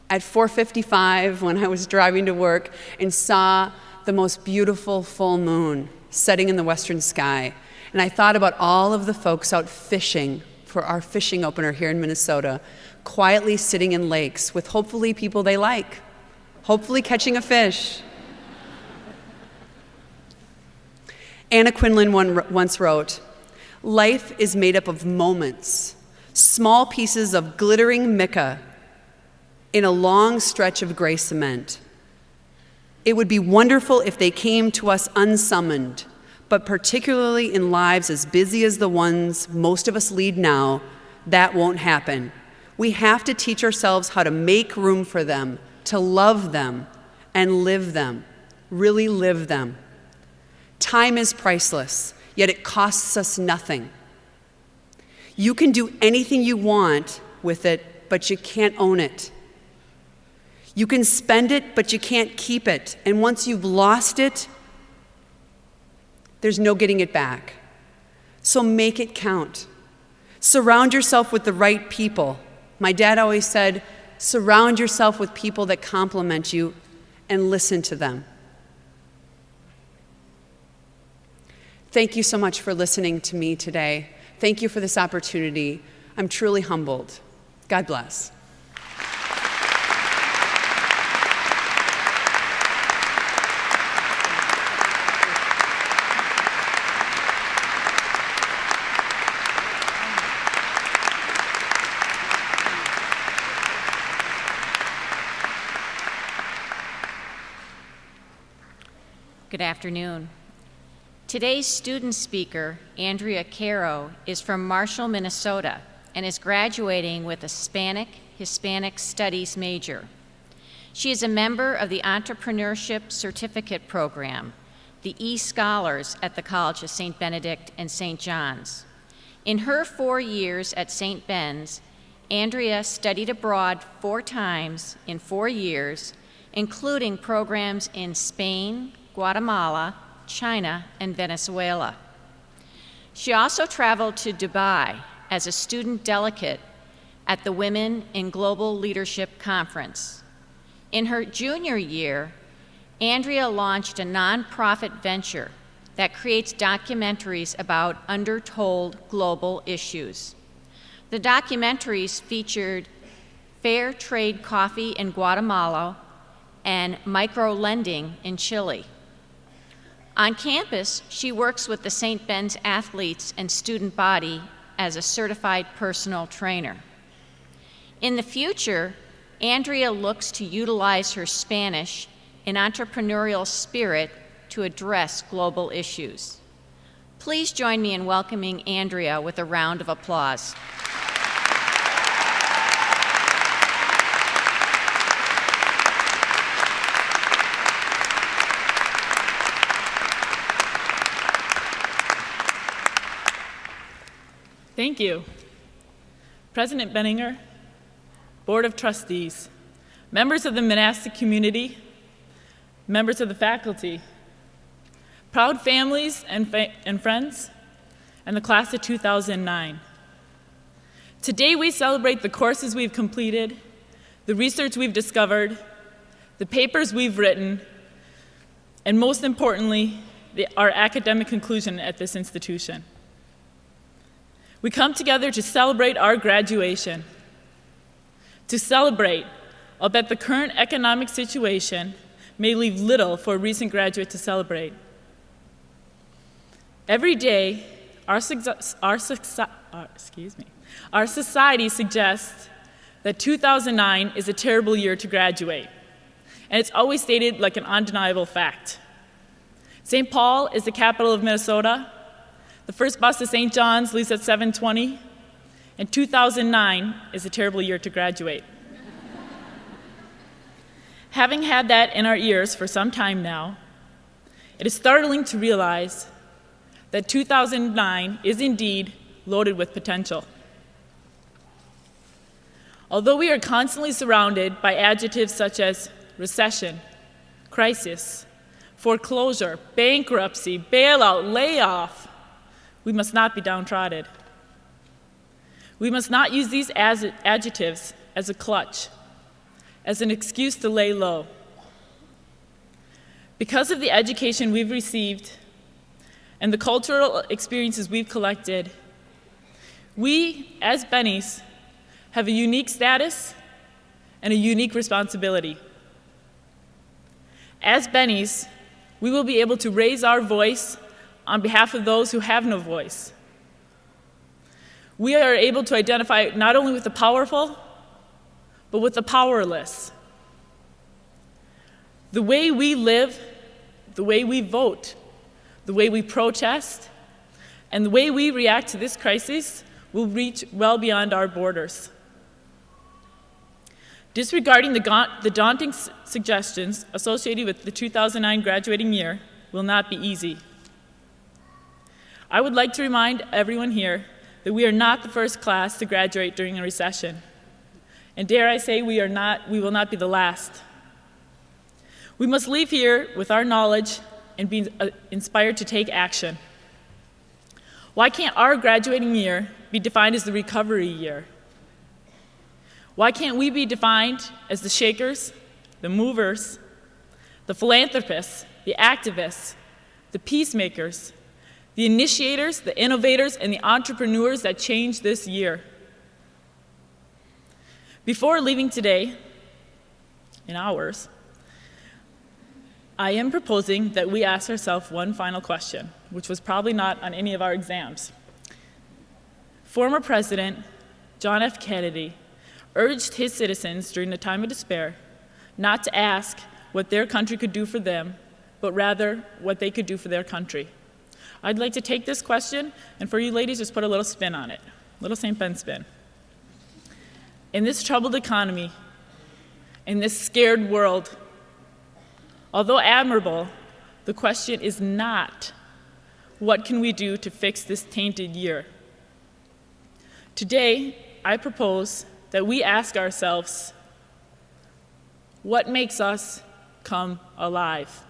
at 4:55 when I was driving to work and saw the most beautiful full moon setting in the western sky. And I thought about all of the folks out fishing for our fishing opener here in Minnesota, quietly sitting in lakes with hopefully people they like, hopefully catching a fish. Anna Quindlen once wrote, "Life is made up of moments, small pieces of glittering mica in a long stretch of gray cement. It would be wonderful if they came to us unsummoned, but particularly in lives as busy as the ones most of us lead now, that won't happen. We have to teach ourselves how to make room for them, to love them, and live them, really live them. Time is priceless, yet it costs us nothing. You can do anything you want with it, but you can't own it. You can spend it, but you can't keep it. And once you've lost it, there's no getting it back. So make it count. Surround yourself with the right people. My dad always said, surround yourself with people that compliment you and listen to them. Thank you so much for listening to me today. Thank you for this opportunity. I'm truly humbled. God bless. Good afternoon. Today's student speaker, Andrea Carrow, is from Marshall, Minnesota, and is graduating with a Hispanic Studies major. She is a member of the Entrepreneurship Certificate Program, the E-Scholars at the College of St. Benedict and St. John's. In her 4 years at St. Ben's, Andrea studied abroad 4 times in 4 years, including programs in Spain, Guatemala, China, and Venezuela. She also traveled to Dubai as a student delegate at the Women in Global Leadership Conference. In her junior year, Andrea launched a nonprofit venture that creates documentaries about undertold global issues. The documentaries featured fair trade coffee in Guatemala and micro-lending in Chile. On campus, she works with the St. Ben's athletes and student body as a certified personal trainer. In the future, Andrea looks to utilize her Spanish and entrepreneurial spirit to address global issues. Please join me in welcoming Andrea with a round of applause. Thank you. President Benninger, Board of Trustees, members of the monastic community, members of the faculty, proud families and friends, and the class of 2009. Today we celebrate the courses we've completed, the research we've discovered, the papers we've written, and most importantly, our academic conclusion at this institution. We come together to celebrate our graduation. To celebrate, albeit the current economic situation may leave little for a recent graduate to celebrate. Every day, our society suggests that 2009 is a terrible year to graduate, and it's always stated like an undeniable fact. St. Paul is the capital of Minnesota. The first bus to St. John's leaves at 7:20, and 2009 is a terrible year to graduate. Having had that in our ears for some time now, it is startling to realize that 2009 is indeed loaded with potential. Although we are constantly surrounded by adjectives such as recession, crisis, foreclosure, bankruptcy, bailout, layoff, we must not be downtrodden. We must not use these adjectives as a clutch, as an excuse to lay low. Because of the education we've received and the cultural experiences we've collected, we, as Bennies, have a unique status and a unique responsibility. As Bennies, we will be able to raise our voice on behalf of those who have no voice. We are able to identify not only with the powerful, but with the powerless. The way we live, the way we vote, the way we protest, and the way we react to this crisis will reach well beyond our borders. Disregarding the daunting suggestions associated with the 2009 graduating year will not be easy. I would like to remind everyone here that we are not the first class to graduate during a recession. And dare I say, we will not be the last. We must leave here with our knowledge and be inspired to take action. Why can't our graduating year be defined as the recovery year? Why can't we be defined as the shakers, the movers, the philanthropists, the activists, the peacemakers, the initiators, the innovators, and the entrepreneurs that changed this year? Before leaving today, in hours, I am proposing that we ask ourselves one final question, which was probably not on any of our exams. Former President John F. Kennedy urged his citizens during the time of despair not to ask what their country could do for them, but rather what they could do for their country. I'd like to take this question, and for you ladies, just put a little spin on it, a little St. Ben spin. In this troubled economy, in this scared world, although admirable, the question is not, what can we do to fix this tainted year? Today, I propose that we ask ourselves, what makes us come alive?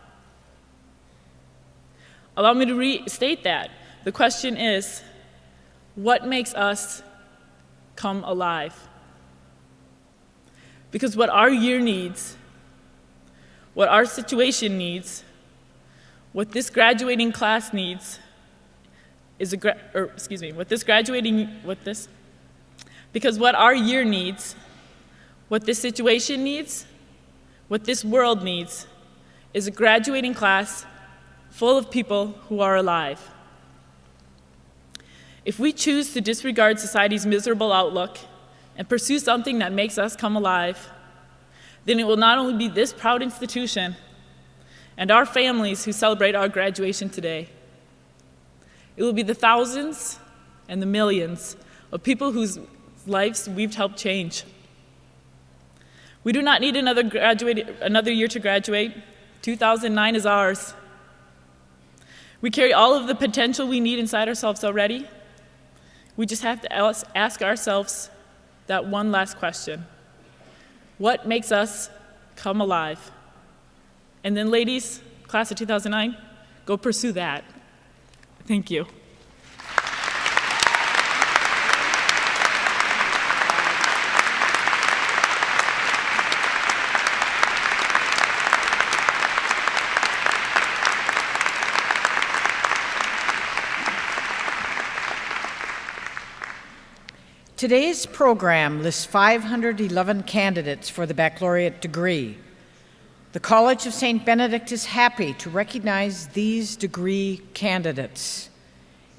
Allow me to restate that. The question is, what makes us come alive? Because what our year needs, what our situation needs, what this graduating class needs is because what our year needs, what this situation needs, what this world needs is a graduating class full of people who are alive. If we choose to disregard society's miserable outlook and pursue something that makes us come alive, then it will not only be this proud institution and our families who celebrate our graduation today, it will be the thousands and the millions of people whose lives we've helped change. We do not need another year to graduate. 2009 is ours. We carry all of the potential we need inside ourselves already. We just have to ask ourselves that one last question. What makes us come alive? And then ladies, class of 2009, go pursue that. Thank you. Today's program lists 511 candidates for the baccalaureate degree. The College of St. Benedict is happy to recognize these degree candidates.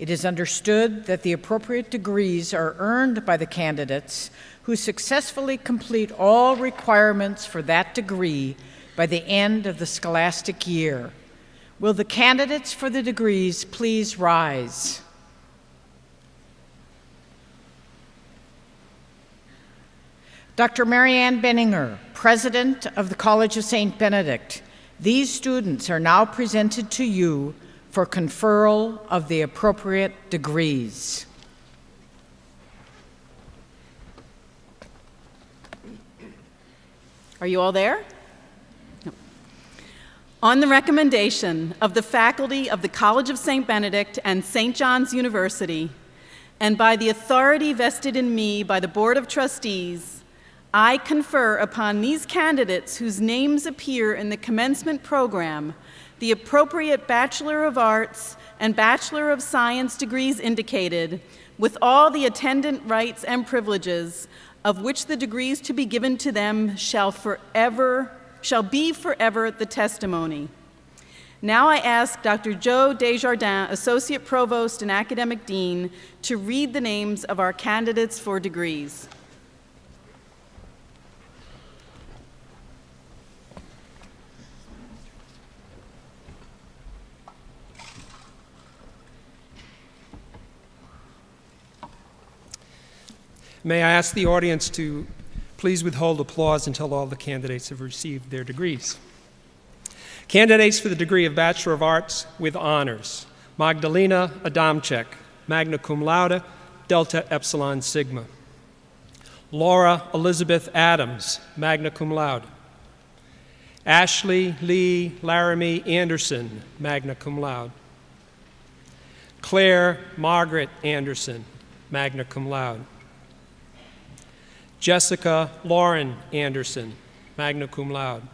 It is understood that the appropriate degrees are earned by the candidates who successfully complete all requirements for that degree by the end of the scholastic year. Will the candidates for the degrees please rise? Dr. Marianne Benninger, President of the College of St. Benedict, these students are now presented to you for conferral of the appropriate degrees. Are you all there? No. On the recommendation of the faculty of the College of St. Benedict and St. John's University, and by the authority vested in me by the Board of Trustees, I confer upon these candidates whose names appear in the commencement program the appropriate Bachelor of Arts and Bachelor of Science degrees indicated, with all the attendant rights and privileges, of which the degrees to be given to them shall be forever the testimony. Now I ask Dr. Joe Desjardins, Associate Provost and Academic Dean, to read the names of our candidates for degrees. May I ask the audience to please withhold applause until all the candidates have received their degrees. Candidates for the degree of Bachelor of Arts with honors: Magdalena Adamczyk, magna cum laude, Delta Epsilon Sigma. Laura Elizabeth Adams, magna cum laude. Ashley Lee Laramie Anderson, magna cum laude. Claire Margaret Anderson, magna cum laude. Jessica Lauren Anderson, magna cum laude.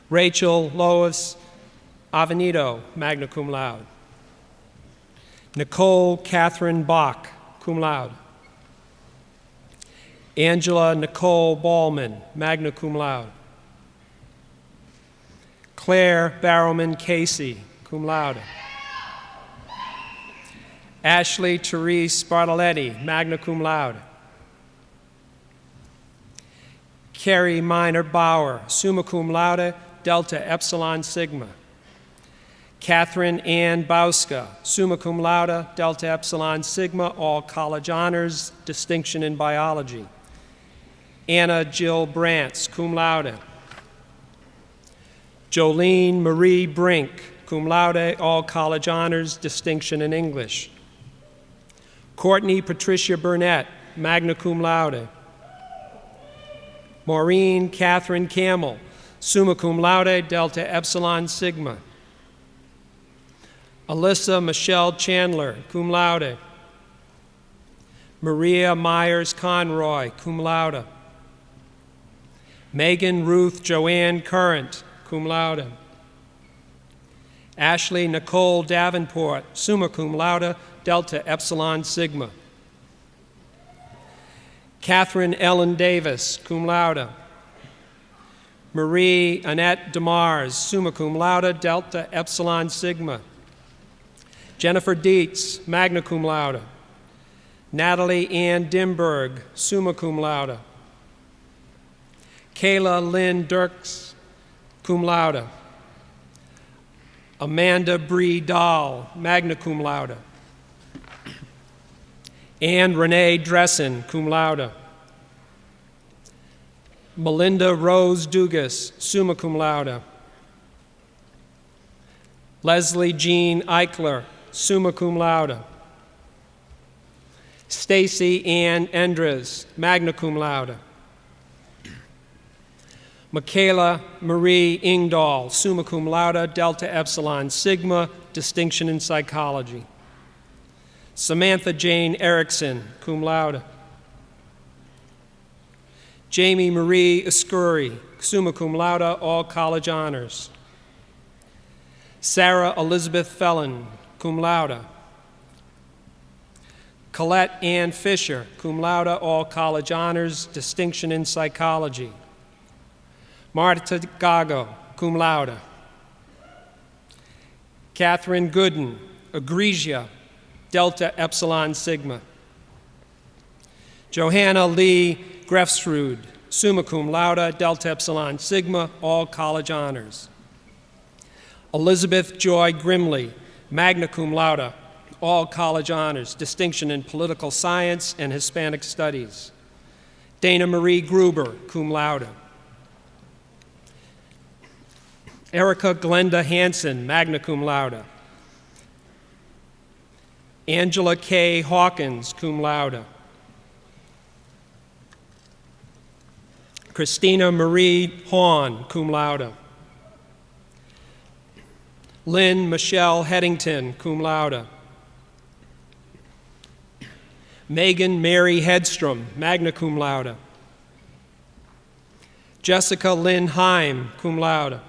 Rachel Lois Avenido, magna cum laude. Nicole Catherine Bach, cum laude. Angela Nicole Ballman, magna cum laude. Claire Barrowman Casey, cum laude. Ashley Therese Bartoletti, magna cum laude. Carrie Minor Bauer, summa cum laude, Delta Epsilon Sigma. Catherine Ann Bauska, summa cum laude, Delta Epsilon Sigma, all college honors, distinction in biology. Anna Jill Brantz, cum laude. Jolene Marie Brink, cum laude, all college honors, distinction in English. Courtney Patricia Burnett, magna cum laude. Maureen Catherine Camel, summa cum laude, Delta Epsilon Sigma. Alyssa Michelle Chandler, cum laude. Maria Myers Conroy, cum laude. Megan Ruth Joanne Current, cum laude. Ashley Nicole Davenport, summa cum laude, Delta Epsilon Sigma. Catherine Ellen Davis, cum laude. Marie Annette DeMars, summa cum laude, Delta Epsilon Sigma. Jennifer Dietz, magna cum laude. Natalie Ann Dimberg, summa cum laude. Kayla Lynn Dirks, cum laude. Amanda Bree Dahl, magna cum laude. Anne Renee Dressen, cum laude. Melinda Rose Dugas, summa cum laude. Leslie Jean Eichler, summa cum laude. Stacy Ann Endres, magna cum laude. Michaela Marie Ingdahl, summa cum laude, Delta Epsilon Sigma, distinction in psychology. Samantha Jane Erickson, cum laude. Jamie Marie Escuri, summa cum laude, all college honors. Sarah Elizabeth Felon, cum laude. Colette Ann Fisher, cum laude, all college honors, distinction in psychology. Marta Gago, cum laude. Catherine Gooden, egregia, Delta Epsilon Sigma. Johanna Lee Grefsrud, summa cum laude, Delta Epsilon Sigma, all college honors. Elizabeth Joy Grimley, magna cum laude, all college honors, distinction in political science and Hispanic studies. Dana Marie Gruber, cum laude. Erica Glenda Hansen, magna cum laude. Angela K. Hawkins, cum laude. Christina Marie Hahn, cum laude. Lynn Michelle Headington, cum laude. Megan Mary Hedstrom, magna cum laude. Jessica Lynn Heim, cum laude.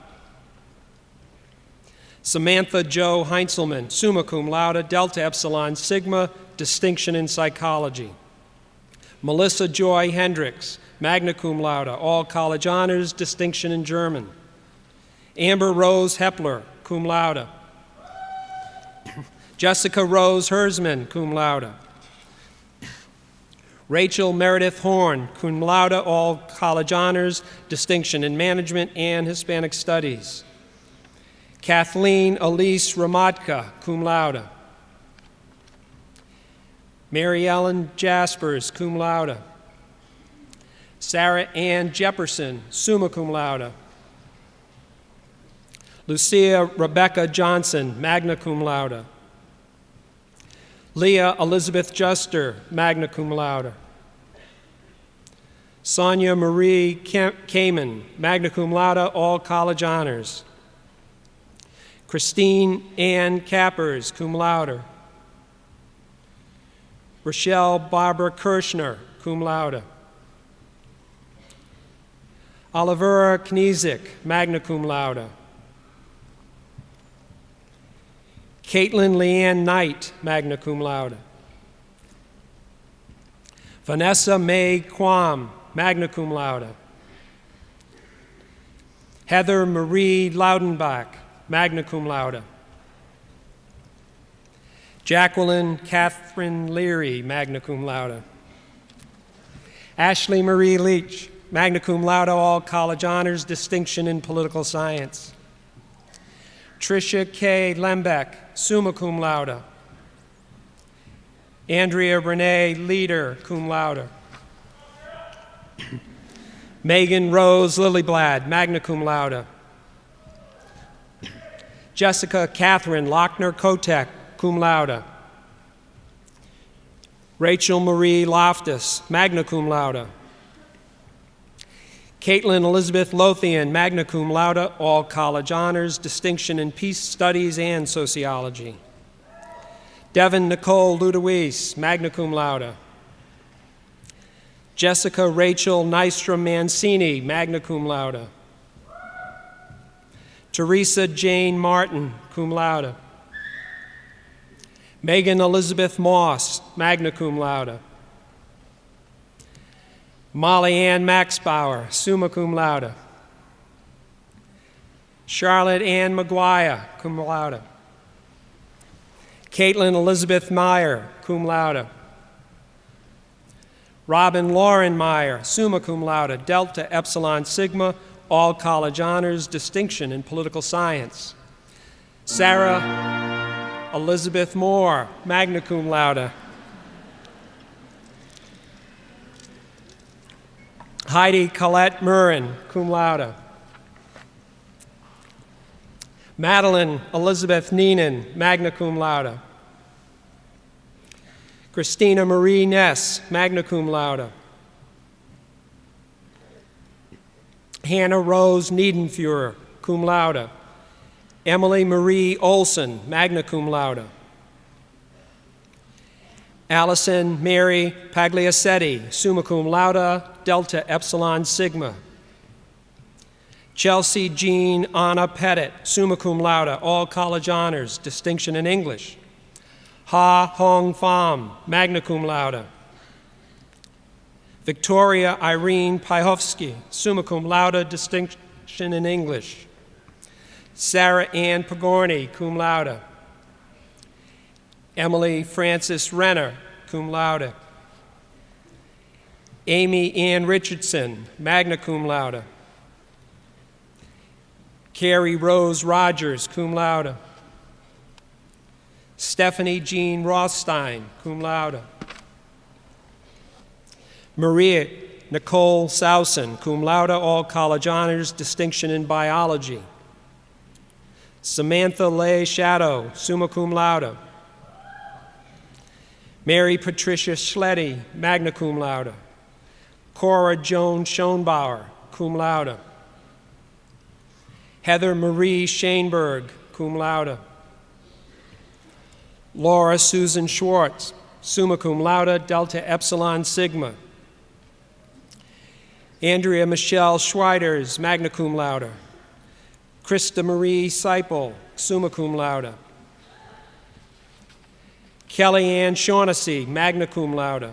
Samantha Jo Heinzelman, summa cum laude, Delta Epsilon Sigma, distinction in psychology. Melissa Joy Hendricks, magna cum laude, all college honors, distinction in German. Amber Rose Hepler, cum laude. Jessica Rose Hersman, cum laude. Rachel Meredith Horn, cum laude, all college honors, distinction in management and Hispanic studies. Kathleen Elise Ramatka, cum laude. Mary Ellen Jaspers, cum laude. Sarah Ann Jefferson, summa cum laude. Lucia Rebecca Johnson, magna cum laude. Leah Elizabeth Juster, magna cum laude. Sonia Marie Kamen, magna cum laude, all college honors. Christine Ann Cappers, cum laude. Rochelle Barbara Kirschner, cum laude. Olivera Knizik, magna cum laude. Caitlin Leanne Knight, magna cum laude. Vanessa May Quam, magna cum laude. Heather Marie Laudenbach, magna cum laude. Jacqueline Catherine Leary, magna cum laude. Ashley Marie Leach, magna cum laude, all college honors, distinction in political science. Tricia K. Lembeck, summa cum laude. Andrea Renee Leader, cum laude. Megan Rose Lillyblad, magna cum laude. Jessica Catherine Lochner Kotek, cum laude. Rachel Marie Loftus, magna cum laude. Caitlin Elizabeth Lothian, magna cum laude, all college honors, distinction in peace studies and sociology. Devin Nicole Ludowies, magna cum laude. Jessica Rachel Nystrom Mancini, magna cum laude. Teresa Jane Martin, cum laude. Megan Elizabeth Moss, magna cum laude. Molly Ann Maxbauer, summa cum laude. Charlotte Ann McGuire, cum laude. Caitlin Elizabeth Meyer, cum laude. Robin Lauren Meyer, summa cum laude, Delta Epsilon Sigma, all college honors, distinction in political science. Sarah Elizabeth Moore, magna cum laude. Heidi Colette Murrin, cum laude. Madeline Elizabeth Neenan, magna cum laude. Christina Marie Ness, magna cum laude. Hannah Rose Niedenfuhrer, cum laude. Emily Marie Olson, magna cum laude. Allison Mary Pagliacetti, summa cum laude, delta epsilon sigma. Chelsea Jean Anna Pettit, summa cum laude, all college honors, distinction in English. Ha Hong Pham, magna cum laude. Victoria Irene Pyhovsky, summa cum laude, distinction in English. Sarah Ann Pagorni, cum laude. Emily Frances Renner, cum laude. Amy Ann Richardson, magna cum laude. Carrie Rose Rogers, cum laude. Stephanie Jean Rothstein, cum laude. Maria Nicole Sausen, cum laude, all college honors, distinction in biology. Samantha Leigh Shadow, summa cum laude. Mary Patricia Schletty, magna cum laude. Cora Joan Schoenbauer, cum laude. Heather Marie Shaneberg, cum laude. Laura Susan Schwartz, summa cum laude, delta epsilon sigma. Andrea Michelle Schweiders, magna cum laude. Krista Marie Seipel, summa cum laude. Kelly Ann Shaughnessy, magna cum laude.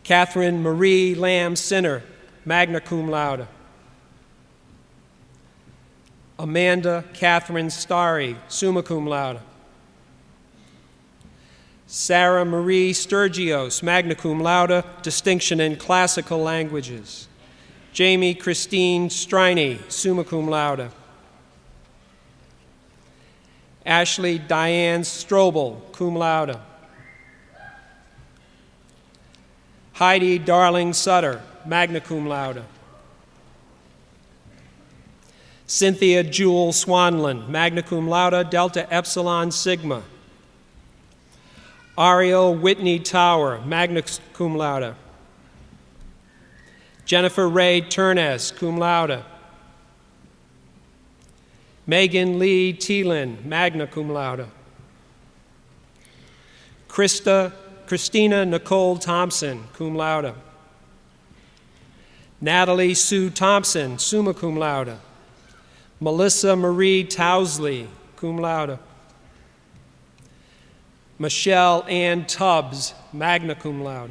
Catherine Marie Lamb Sinner, magna cum laude. Amanda Catherine Starry, summa cum laude. Sarah Marie Sturgios, magna cum laude, distinction in classical languages. Jamie Christine Striney, summa cum laude. Ashley Diane Strobel, cum laude. Heidi Darling Sutter, magna cum laude. Cynthia Jewel Swanland, magna cum laude, delta epsilon sigma. Ariel Whitney Tower, magna cum laude. Jennifer Ray Turnez, cum laude. Megan Lee Thielen, magna cum laude. Christina Nicole Thompson, cum laude. Natalie Sue Thompson, summa cum laude. Melissa Marie Towsley, cum laude. Michelle Ann Tubbs, magna cum laude.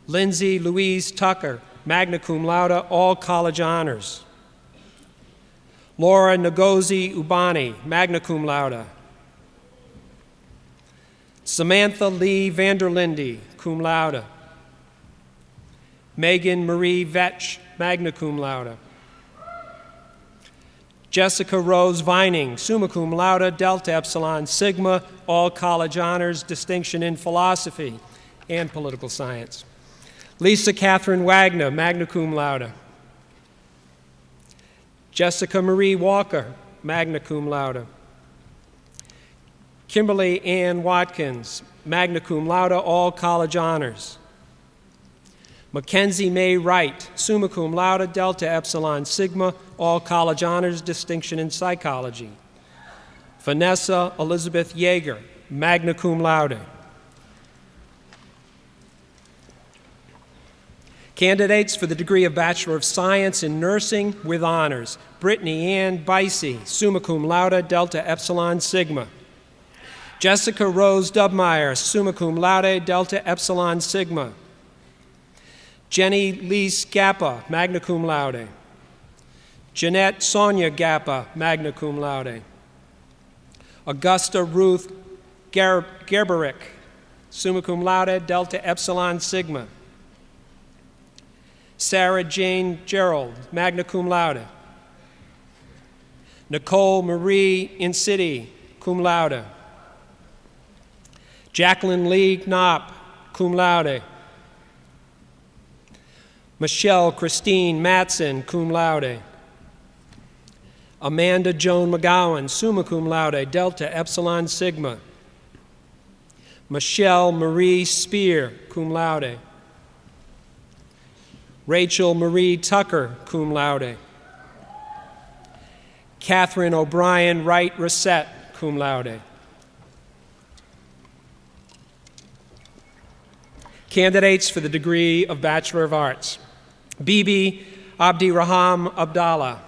Lindsay Louise Tucker, magna cum laude, all college honors. Laura Ngozi Ubani, magna cum laude. Samantha Lee Vanderlinde, cum laude. Megan Marie Vetch, magna cum laude. Jessica Rose Vining, summa cum laude, delta epsilon sigma, all college honors, distinction in philosophy and political science. Lisa Catherine Wagner, magna cum laude. Jessica Marie Walker, magna cum laude. Kimberly Ann Watkins, magna cum laude, all college honors. Mackenzie May Wright, summa cum laude, delta epsilon sigma, all college honors, distinction in psychology. Vanessa Elizabeth Yeager, magna cum laude. Candidates for the degree of Bachelor of Science in Nursing with honors. Brittany Ann Bicey, summa cum laude, delta epsilon sigma. Jessica Rose Dubmeyer, summa cum laude, delta epsilon sigma. Jenny Lee Scappa, magna cum laude. Jeanette Sonia Gappa, magna cum laude. Augusta Ruth Gerberick, summa cum laude, delta epsilon sigma. Sarah Jane Gerald, magna cum laude. Nicole Marie Inciti, cum laude. Jacqueline Lee Knopp, cum laude. Michelle Christine Matson, cum laude. Amanda Joan McGowan, summa cum laude, delta epsilon sigma. Michelle Marie Spear, cum laude. Rachel Marie Tucker, cum laude. Catherine O'Brien Wright Reset, cum laude. Candidates for the degree of Bachelor of Arts: Bibi Abdiraham Abdallah,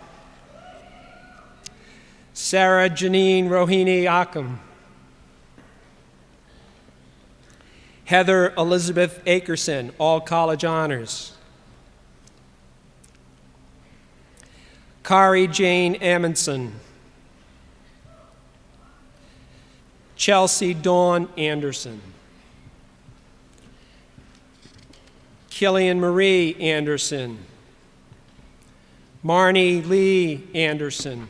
Sarah Janine Rohini Akam, Heather Elizabeth Akerson, all college honors. Kari Jane Amundson, Chelsea Dawn Anderson, Killian Marie Anderson, Marnie Lee Anderson,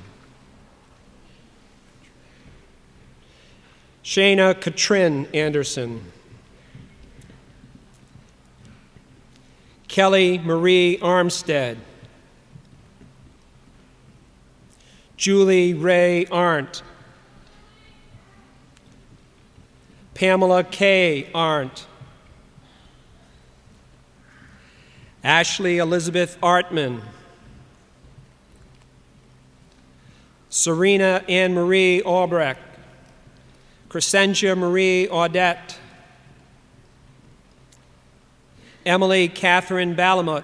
Shayna Katrin Anderson, Kelly Marie Armstead, Julie Ray Arndt, Pamela K. Arndt, Ashley Elizabeth Artman, Serena Ann Marie Albrecht, Crescentia Marie Audette, Emily Catherine Balamut,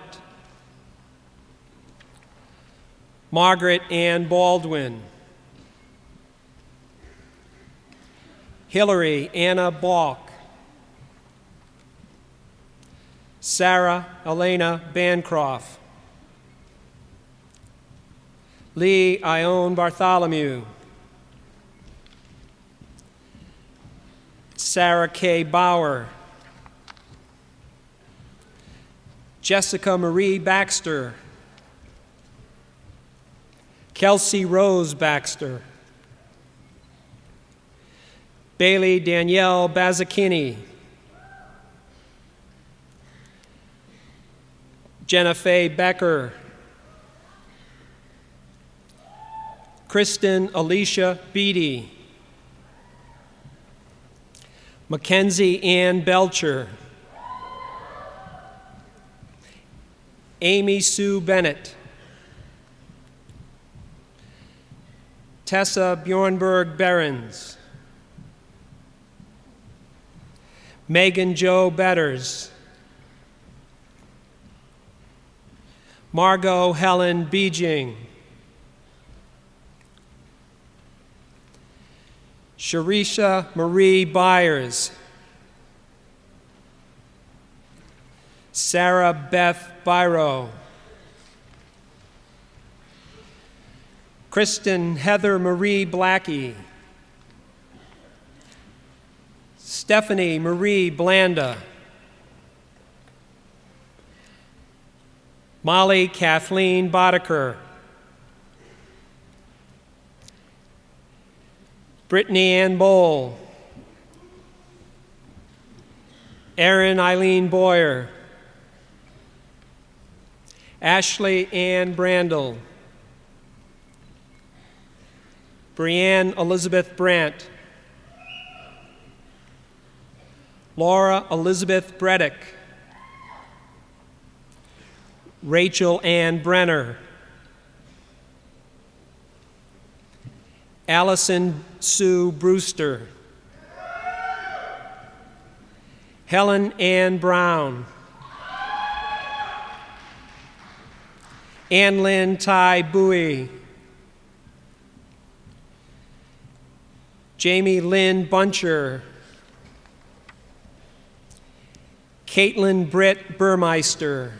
Margaret Ann Baldwin, Hillary Anna Balk, Sarah Elena Bancroft, Lee Ione Bartholomew, Sarah K. Bauer, Jessica Marie Baxter, Kelsey Rose Baxter, Bailey Danielle Bazzacchini, Jenna Faye Becker, Kristen Alicia Beatty, Mackenzie Ann Belcher, Amy Sue Bennett, Tessa Bjornberg Behrens, Megan Jo Betters, Margot Helen Beijing, Sharisha Marie Byers, Sarah Beth Byro, Kristen Heather Marie Blackie, Stephanie Marie Blanda, Molly Kathleen Boddicker, Brittany Ann Bowl, Erin Eileen Boyer, Ashley Ann Brandel, Brianne Elizabeth Brandt, Laura Elizabeth Breddick, Rachel Ann Brenner, Allison Sue Brewster, Helen Ann Brown, Ann Lynn Ty Bowie, Jamie Lynn Buncher, Caitlin Britt Burmeister,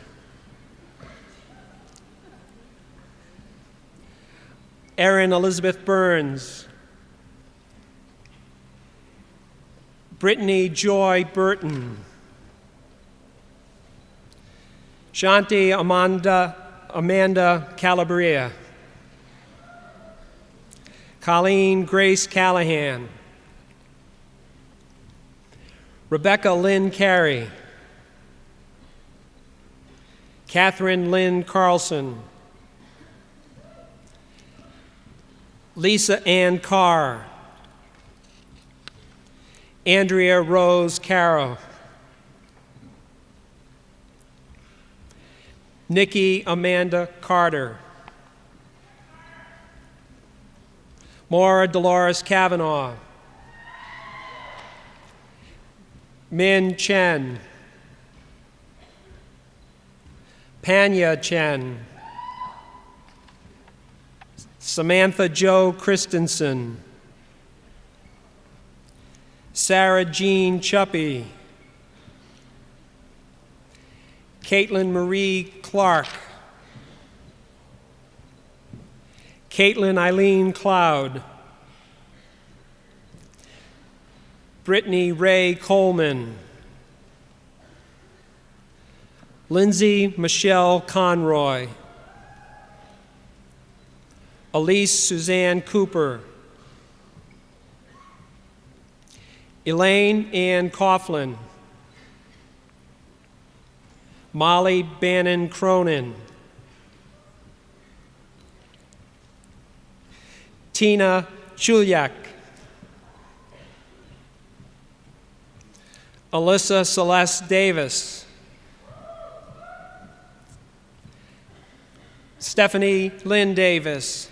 Erin Elizabeth Burns, Brittany Joy Burton, Shanti Amanda Calabria, Colleen Grace Callahan, Rebecca Lynn Carey, Catherine Lynn Carlson, Lisa Ann Carr, Andrea Rose Carrow, Nikki Amanda Carter. Maura Dolores Kavanaugh. Min Chen. Panya Chen. Samantha Jo Christensen. Sarah Jean Chuppy. Caitlin Marie Clark. Caitlin Eileen Cloud. Brittany Ray Coleman. Lindsay Michelle Conroy. Elise Suzanne Cooper. Elaine Ann Coughlin. Molly Bannon Cronin. Tina Chuliak. Alyssa Celeste Davis. Stephanie Lynn Davis.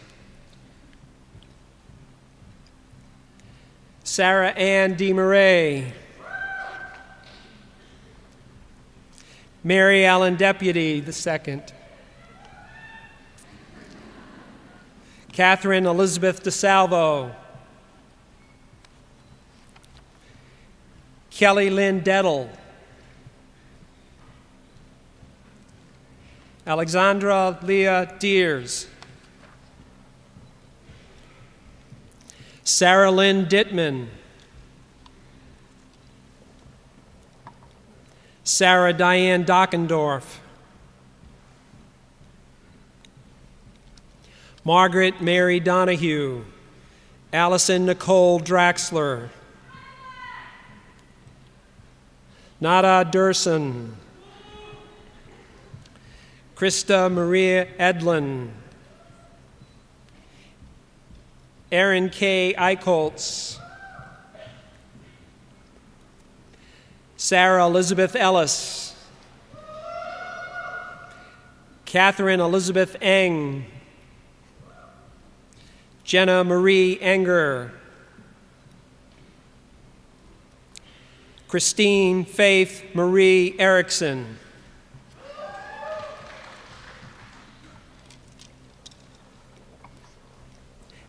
Sarah Ann DeMarais. Mary Allen Deputy II. Catherine Elizabeth DeSalvo. Kelly Lynn Dettel. Alexandra Leah Deers. Sarah Lynn Dittman. Sarah Diane Dockendorf. Margaret Mary Donahue. Allison Nicole Draxler. Nada Durson. Krista Maria Edlin. Erin K. Eichholtz. Sarah Elizabeth Ellis. Catherine Elizabeth Eng. Jenna Marie Enger. Christine Faith Marie Erickson.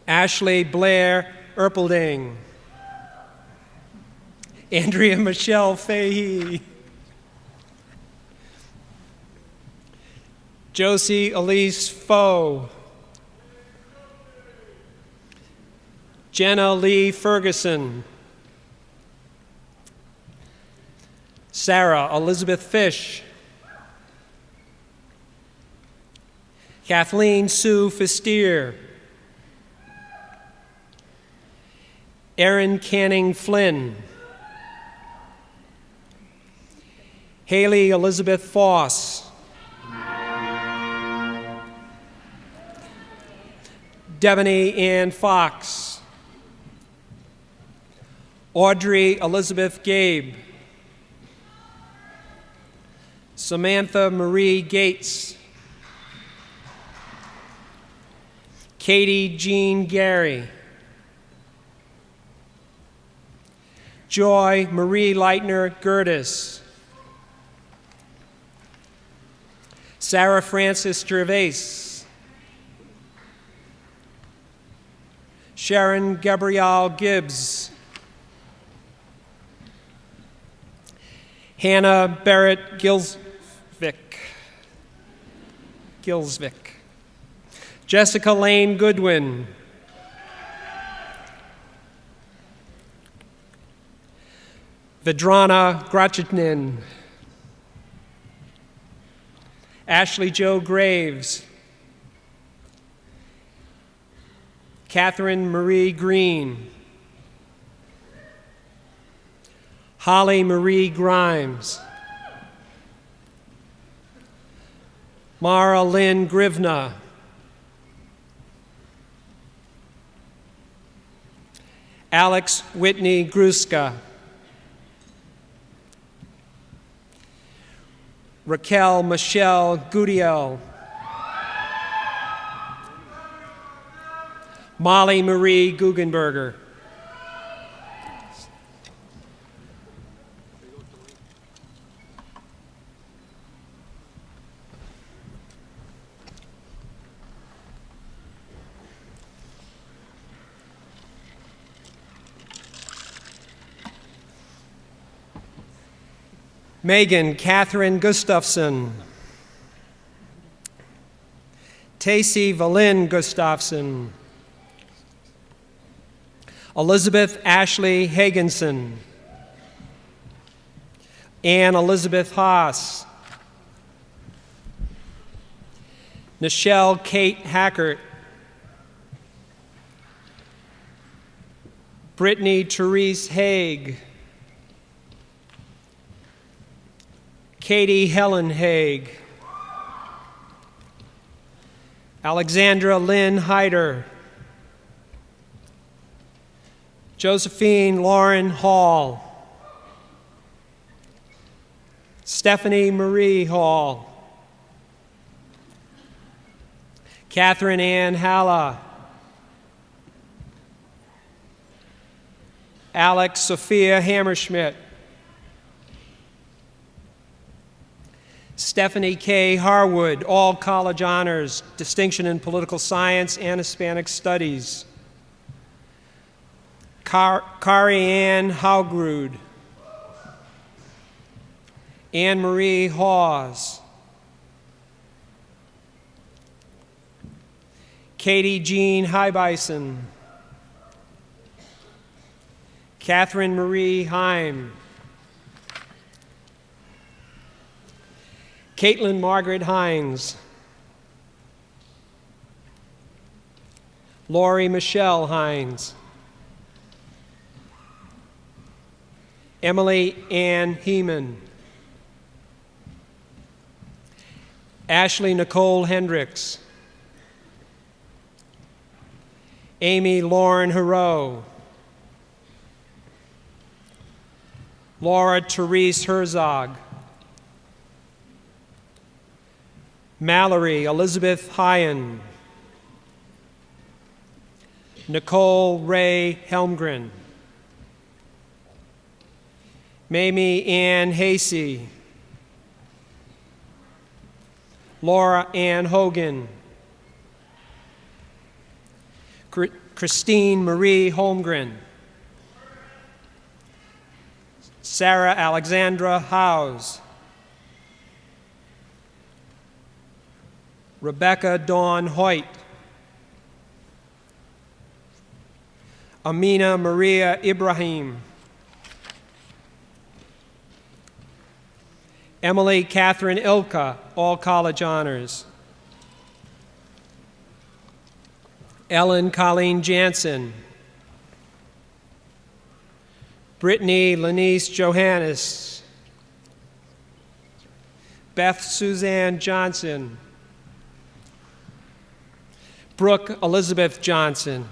Ashley Blair Erpelding. Andrea Michelle Fahey. Josie Elise Foe. Jenna Lee Ferguson. Sarah Elizabeth Fish. Kathleen Sue Fistier. Erin Canning Flynn. Haley Elizabeth Foss. Devony Ann Fox. Audrey Elizabeth Gabe. Samantha Marie Gates. Katie Jean Gary. Joy Marie Leitner Gertis. Sarah Frances Gervais. Sharon Gabrielle Gibbs. Hannah Barrett Gilsvik. Jessica Lane Goodwin. Vidrana Grachitnin. Ashley Jo Graves. Catherine Marie Green. Holly Marie Grimes. Mara Lynn Grivna. Alex Whitney Gruska. Raquel Michelle Gudiel, Molly Marie Guggenberger, Megan Catherine Gustafson, Tacey Valyn Gustafson, Elizabeth Ashley Hagenson, Ann Elizabeth Haas, Nichelle Kate Hackert, Brittany Therese Haig, Katie Helen Haig, Alexandra Lynn Hyder, Josephine Lauren Hall, Stephanie Marie Hall, Catherine Ann Halla, Alex Sophia Hammerschmidt, Stephanie K. Harwood, all college honors, distinction in political science and Hispanic studies. Kari Ann Haugrud, Anne Marie Hawes, Katie Jean Highbison, Catherine Marie Heim, Caitlin Margaret Hines, Lori Michelle Hines, Emily Ann Heeman, Ashley Nicole Hendricks, Amy Lauren Heroux, Laura Therese Herzog, Mallory Elizabeth Hyen, Nicole Ray Helmgren, Mamie Ann Hasey, Laura Ann Hogan, Christine Marie Holmgren, Sarah Alexandra Howes, Rebecca Dawn Hoyt, Amina Maria Ibrahim, Emily Catherine Ilka, all college honors, Ellen Colleen Jansen, Brittany Lenice Johannes, Beth Suzanne Johnson, Brooke Elizabeth Johnson,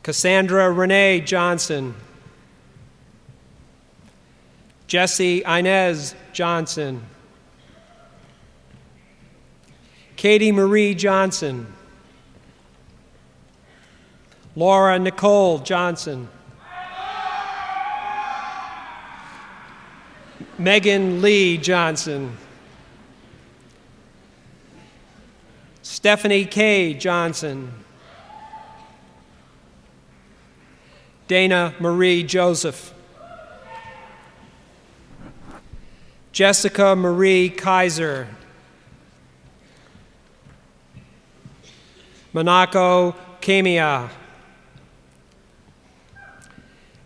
Cassandra Renee Johnson, Jessie Inez Johnson, Katie Marie Johnson, Laura Nicole Johnson, Megan Lee Johnson, Stephanie K. Johnson, Dana Marie Joseph, Jessica Marie Kaiser, Monaco Kamia,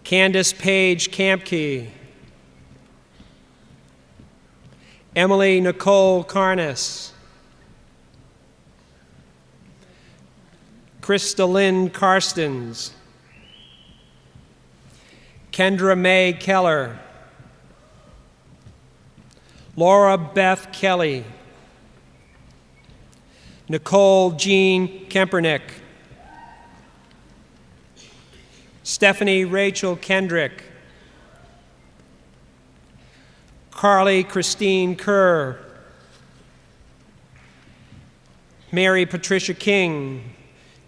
Candace Page Kampke, Emily Nicole Carnes, Krista Lynn Karstens, Kendra Mae Keller, Laura Beth Kelly, Nicole Jean Kempernick, Stephanie Rachel Kendrick, Carly Christine Kerr, Mary Patricia King,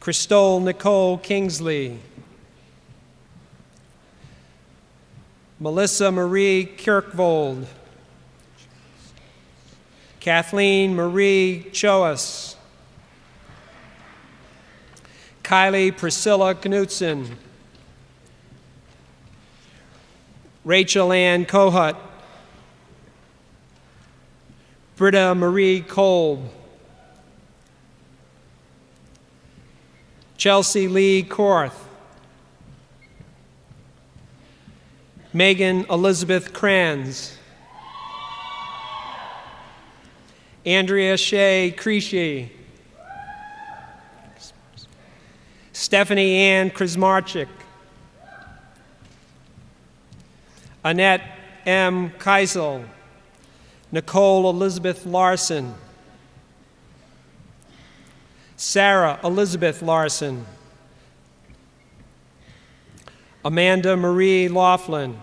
Christole Nicole Kingsley, Melissa Marie Kirkvold, Kathleen Marie Choas, Kylie Priscilla Knutson, Rachel Ann Kohut, Britta Marie Kolb, Chelsea Lee Korth, Megan Elizabeth Kranz, Andrea Shea Creasy, Stephanie Ann Krismarchik, Annette M. Keisel, Nicole Elizabeth Larson, Sarah Elizabeth Larson, Amanda Marie Laughlin,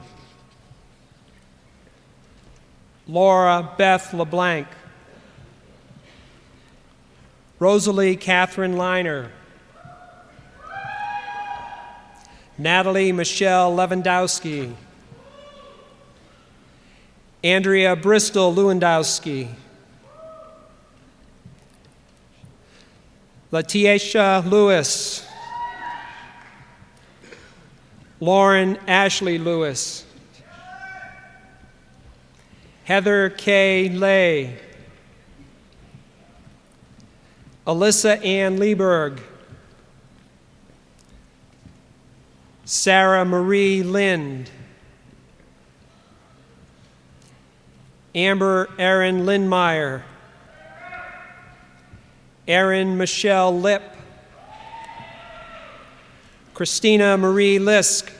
Laura Beth LeBlanc, Rosalie Catherine Liner, Natalie Michelle Lewandowski, Andrea Bristol Lewandowski, Letitia Lewis, Lauren Ashley Lewis, Heather K. Lay, Alyssa Ann Lieberg, Sarah Marie Lind, Amber Erin Lindmeyer, Erin Michelle Lipp, Christina Marie Lisk,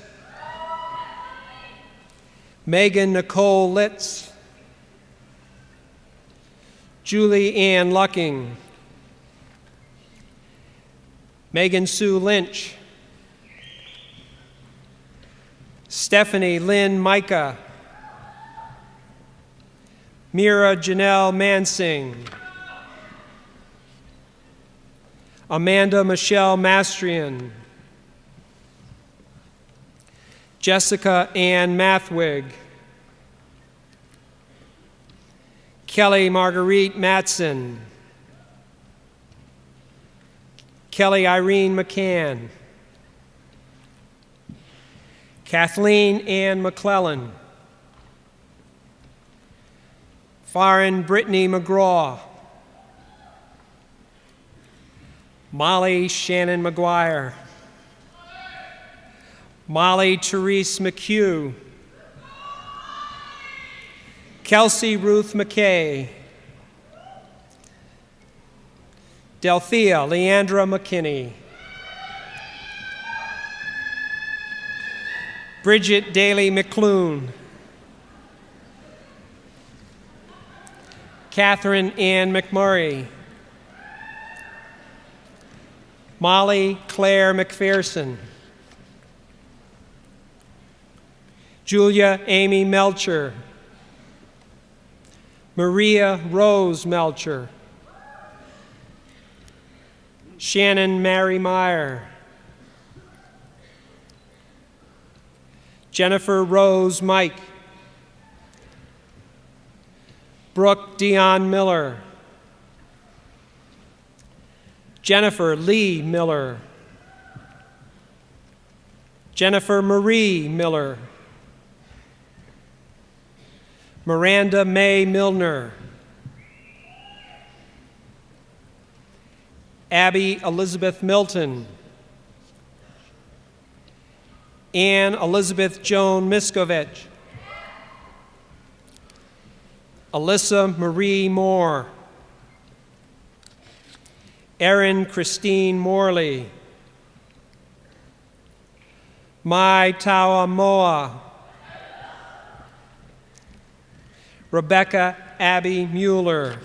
Megan Nicole Litz, Julie Ann Lucking, Megan Sue Lynch, Stephanie Lynn Micah, Mira Janelle Mansing, Amanda Michelle Mastrian, Jessica Ann Mathwig, Kelly Marguerite Matson, Kelly Irene McCann, Kathleen Ann McClellan, Farron Brittany McGraw, Molly Shannon McGuire, Molly Therese McHugh, Kelsey Ruth McKay, Delphia Leandra McKinney, Bridget Daly McClune, Catherine Ann McMurray, Molly Claire McPherson, Julia Amy Melcher, Maria Rose Melcher, Shannon Mary Meyer, Jennifer Rose Mike, Brooke Dion Miller, Jennifer Lee Miller, Jennifer Marie Miller, Miranda May Milner, Abby Elizabeth Milton, Ann Elizabeth Joan Miskovich, Alyssa Marie Moore, Erin Christine Morley, Mai Tawa Moa, Rebecca Abby Mueller,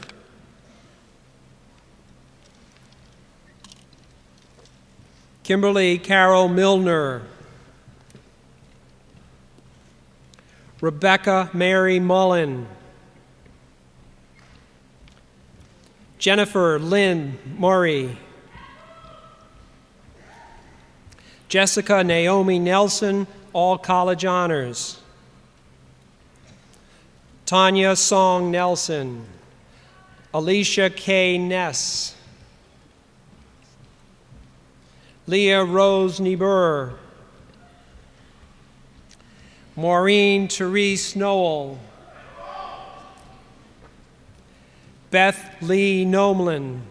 Kimberly Carol Milner, Rebecca Mary Mullen. Jennifer Lynn Murray. Jessica Naomi Nelson, all college honors. Tanya Song Nelson. Alicia K. Ness. Leah Rose Niebuhr. Maureen Therese Noel. Beth Lee Nomlin.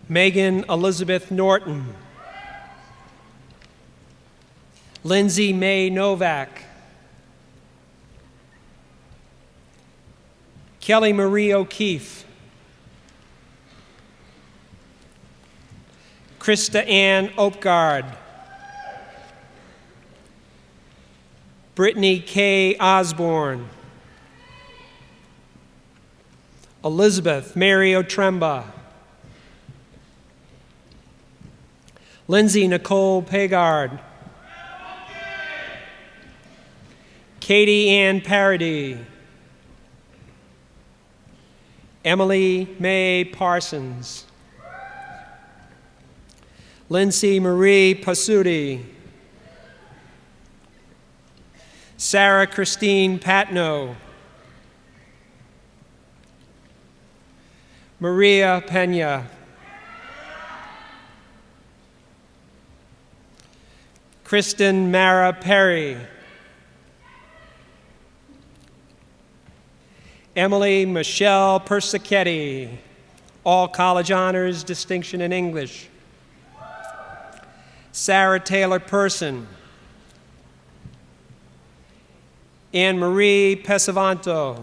Megan Elizabeth Norton. Lindsay May Novak. Kelly Marie O'Keefe. Krista Ann Opgard. Brittany K. Osborne. Elizabeth Mary Otremba. Lindsay Nicole Pagard. Katie Ann Parody. Emily May Parsons. Lindsay Marie Pasuti. Sarah Christine Patno. Maria Pena. Kristen Mara Perry. Emily Michelle Persichetti, all college honors, distinction in English. Sarah Taylor Person. Anne Marie Pesavanto.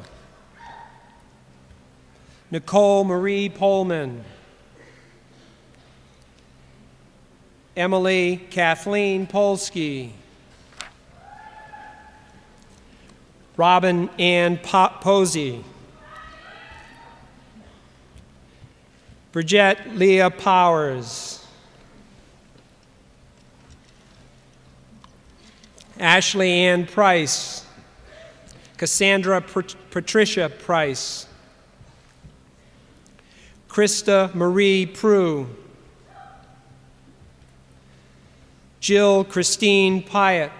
Nicole Marie Polman. Emily Kathleen Polsky. Robin Ann Posey. Bridget Leah Powers. Ashley Ann Price. Cassandra Patricia Price. Krista Marie Prue. Jill Christine Pyatt.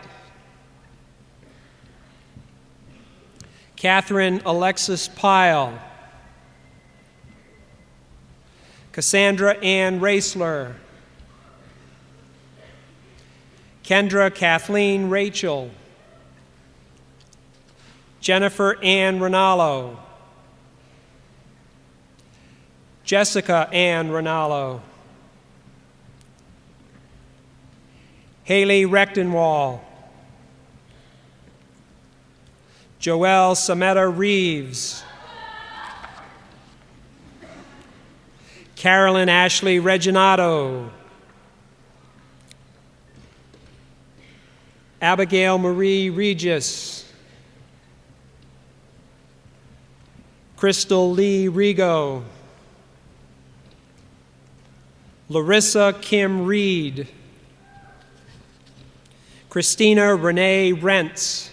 Catherine Alexis Pyle. Cassandra Ann Raisler. Kendra Kathleen Rachel. Jennifer Ann Rinaldo. Jessica Ann Rinaldo. Haley Rechtenwall. Joelle Sameta Reeves. Carolyn Ashley Reginato. Abigail Marie Regis. Crystal Lee Rigo. Larissa Kim Reed. Christina Renee Rentz.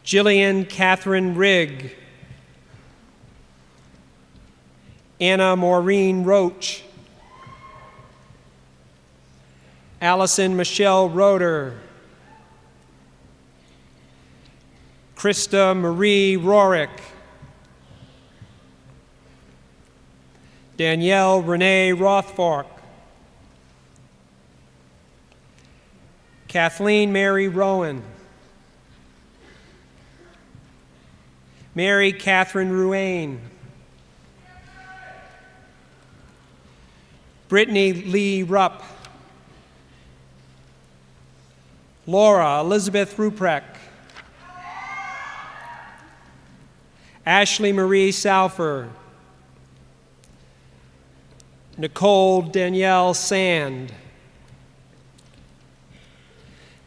Jillian Catherine Rigg. Anna Maureen Roach. Allison Michelle Roeder. Krista Marie Rorick. Danielle Renee Rothfork. Kathleen Mary Rowan. Mary Catherine Ruane. Brittany Lee Rupp. Laura Elizabeth Ruprecht. Ashley Marie Salfer. Nicole Danielle Sand.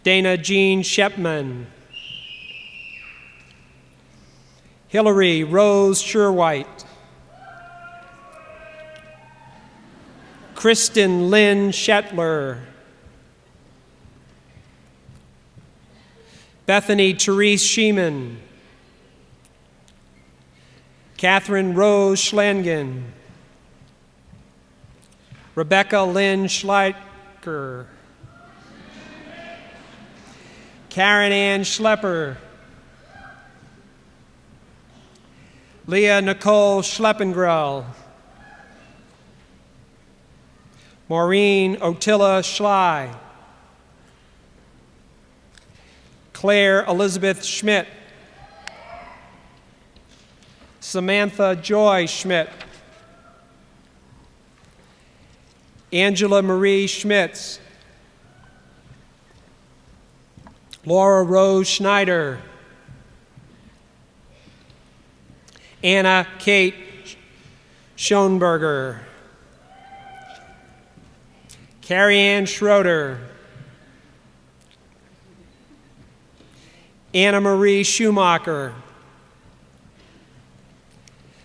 Dana Jean Shepman. Hillary Rose Sherwhite. Kristen Lynn Shetler. Bethany Therese Sheeman, Catherine Rose Schlangen, Rebecca Lynn Schleicher, Karen Ann Schlepper, Leah Nicole Schleppengrell, Maureen Otilla Schley, Claire Elizabeth Schmidt, Samantha Joy Schmidt, Angela Marie Schmitz, Laura Rose Schneider, Anna Kate Schoenberger, Carrie Ann Schroeder, Anna Marie Schumacher,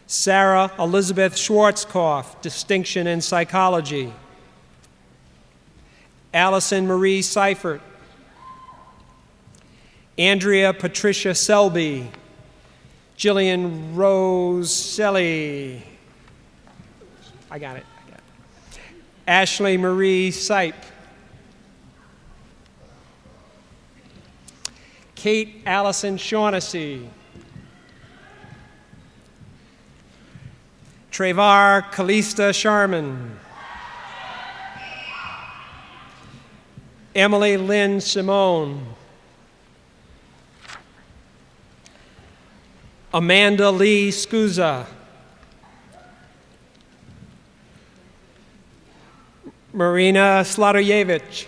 Sarah Elizabeth Schwarzkopf, Distinction in Psychology, Allison Marie Seifert, Andrea Patricia Selby, Jillian Rose Selly, I got it. Ashley Marie Sipe, Kate Allison Shaughnessy, Trevar Kalista Sharman, Emily Lynn Simone, Amanda Lee Scusa, Marina Sladoyevich,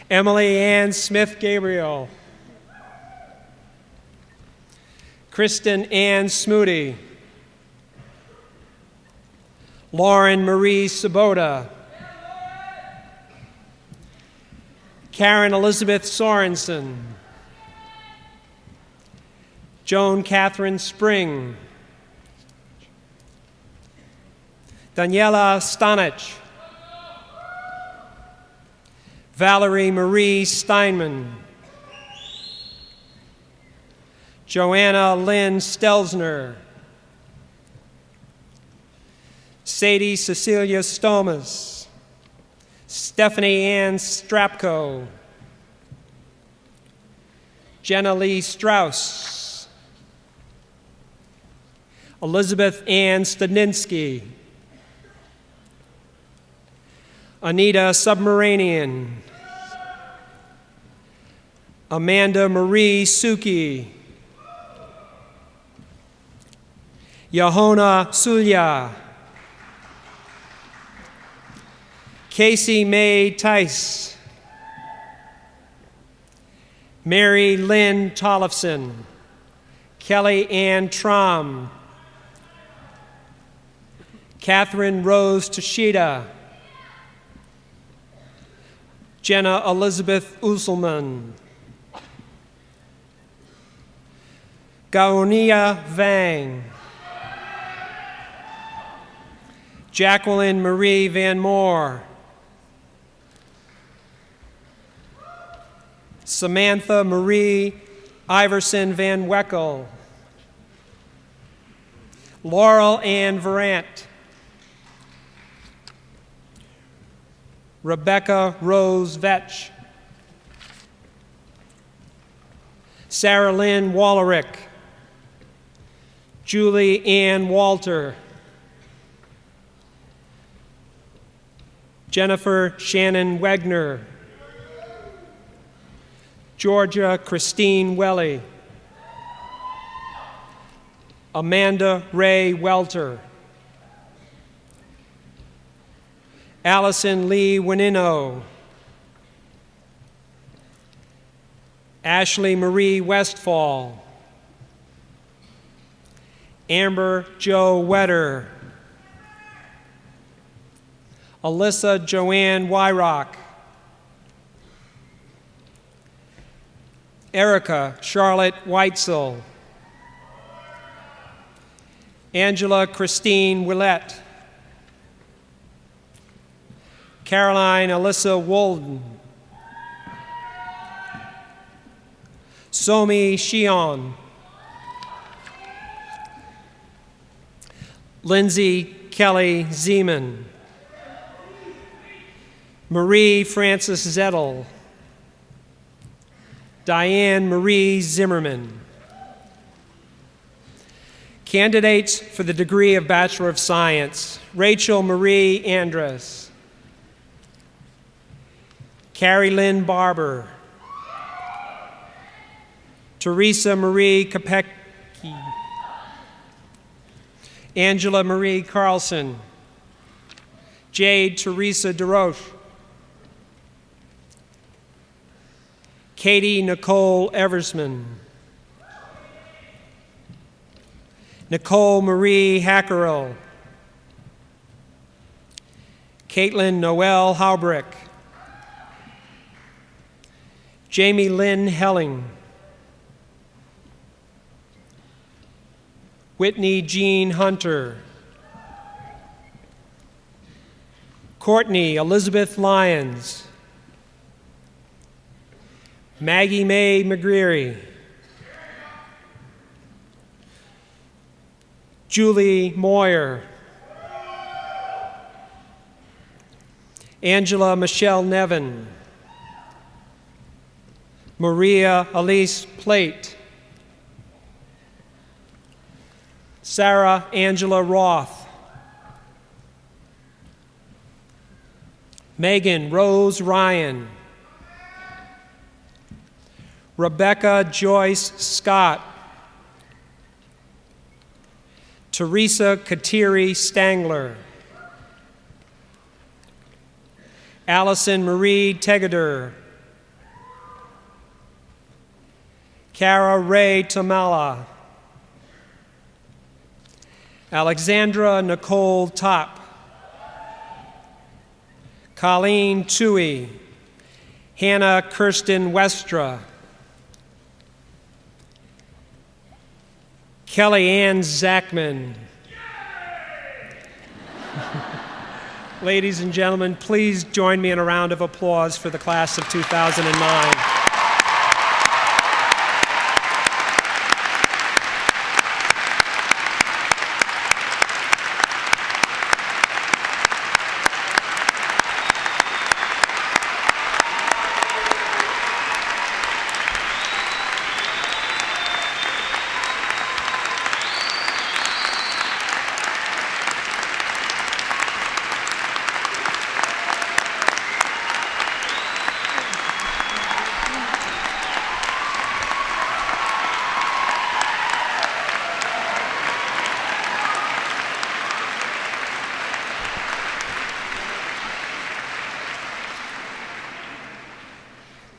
Emily Ann Smith Gabriel, Kristen Ann Smoody, Lauren Marie Sabota, Karen Elizabeth Sorensen, Joan Catherine Spring, Daniela Stanich, Valerie Marie Steinman, Joanna Lynn Stelzner, Sadie Cecilia Stomas, Stephanie Ann Strapko, Jenna Lee Strauss, Elizabeth Ann Stadninsky, Anita Submaranian, Amanda Marie Suki, Yahona Sulya, Casey May Tice, Mary Lynn Tollefson, Kelly Ann Trom, Catherine Rose Toshida, Jenna Elizabeth Uselman, Gaonia Vang, Jacqueline Marie Van Moore, Samantha Marie Iverson Van Weckel, Laurel Ann Verant, Rebecca Rose Vetch, Sarah Lynn Wallerick, Julie Ann Walter, Jennifer Shannon Wegner, Georgia Christine Welly, Amanda Ray Welter, Allison Lee Winino, Ashley Marie Westfall, Amber Jo Wetter, Alyssa Joanne Wyrock, Erica Charlotte Weitzel, Angela Christine Willett, Caroline Alyssa Wolden, Somi Shion. Lindsay Kelly Zeman. Marie Frances Zettel. Diane Marie Zimmerman. Candidates for the degree of Bachelor of Science: Rachel Marie Andrus. Carrie Lynn Barber. Teresa Marie Kopecki. Angela Marie Carlson. Jade Teresa DeRoche. Katie Nicole Eversman. Nicole Marie Hackerill. Caitlin Noel Haubrick. Jamie Lynn Helling. Whitney Jean Hunter. Courtney Elizabeth Lyons. Maggie Mae McGreary. Julie Moyer. Angela Michelle Nevin. Maria Elise Plate. Sarah Angela Roth. Megan Rose Ryan. Rebecca Joyce Scott. Teresa Kateri Stangler. Allison Marie Tegader. Cara Ray Tamala. Alexandra Nicole Top. Colleen Tui. Hannah Kirsten Westra. Kelly Ann Zachman. Ladies and gentlemen, please join me in a round of applause for the class of 2009.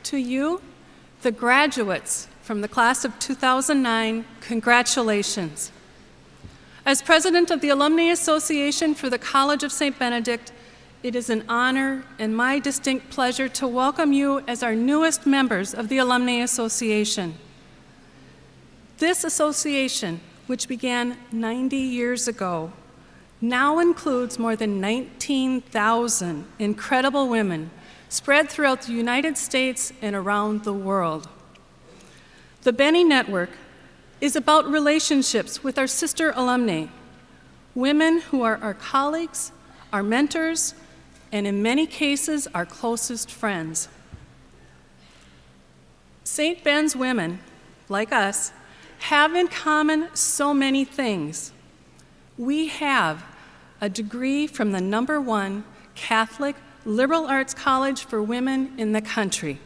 To you, the graduates from the class of 2009, congratulations. As president of the Alumni Association for the College of St. Benedict, it is an honor and my distinct pleasure to welcome you as our newest members of the Alumni Association. This association, which began 90 years ago, now includes more than 19,000 incredible women spread throughout the United States and around the world. The Benny Network is about relationships with our sister alumni, women who are our colleagues, our mentors, and in many cases, our closest friends. St. Ben's women, like us, have in common so many things. We have a degree from the #1 Catholic liberal arts college for women in the country.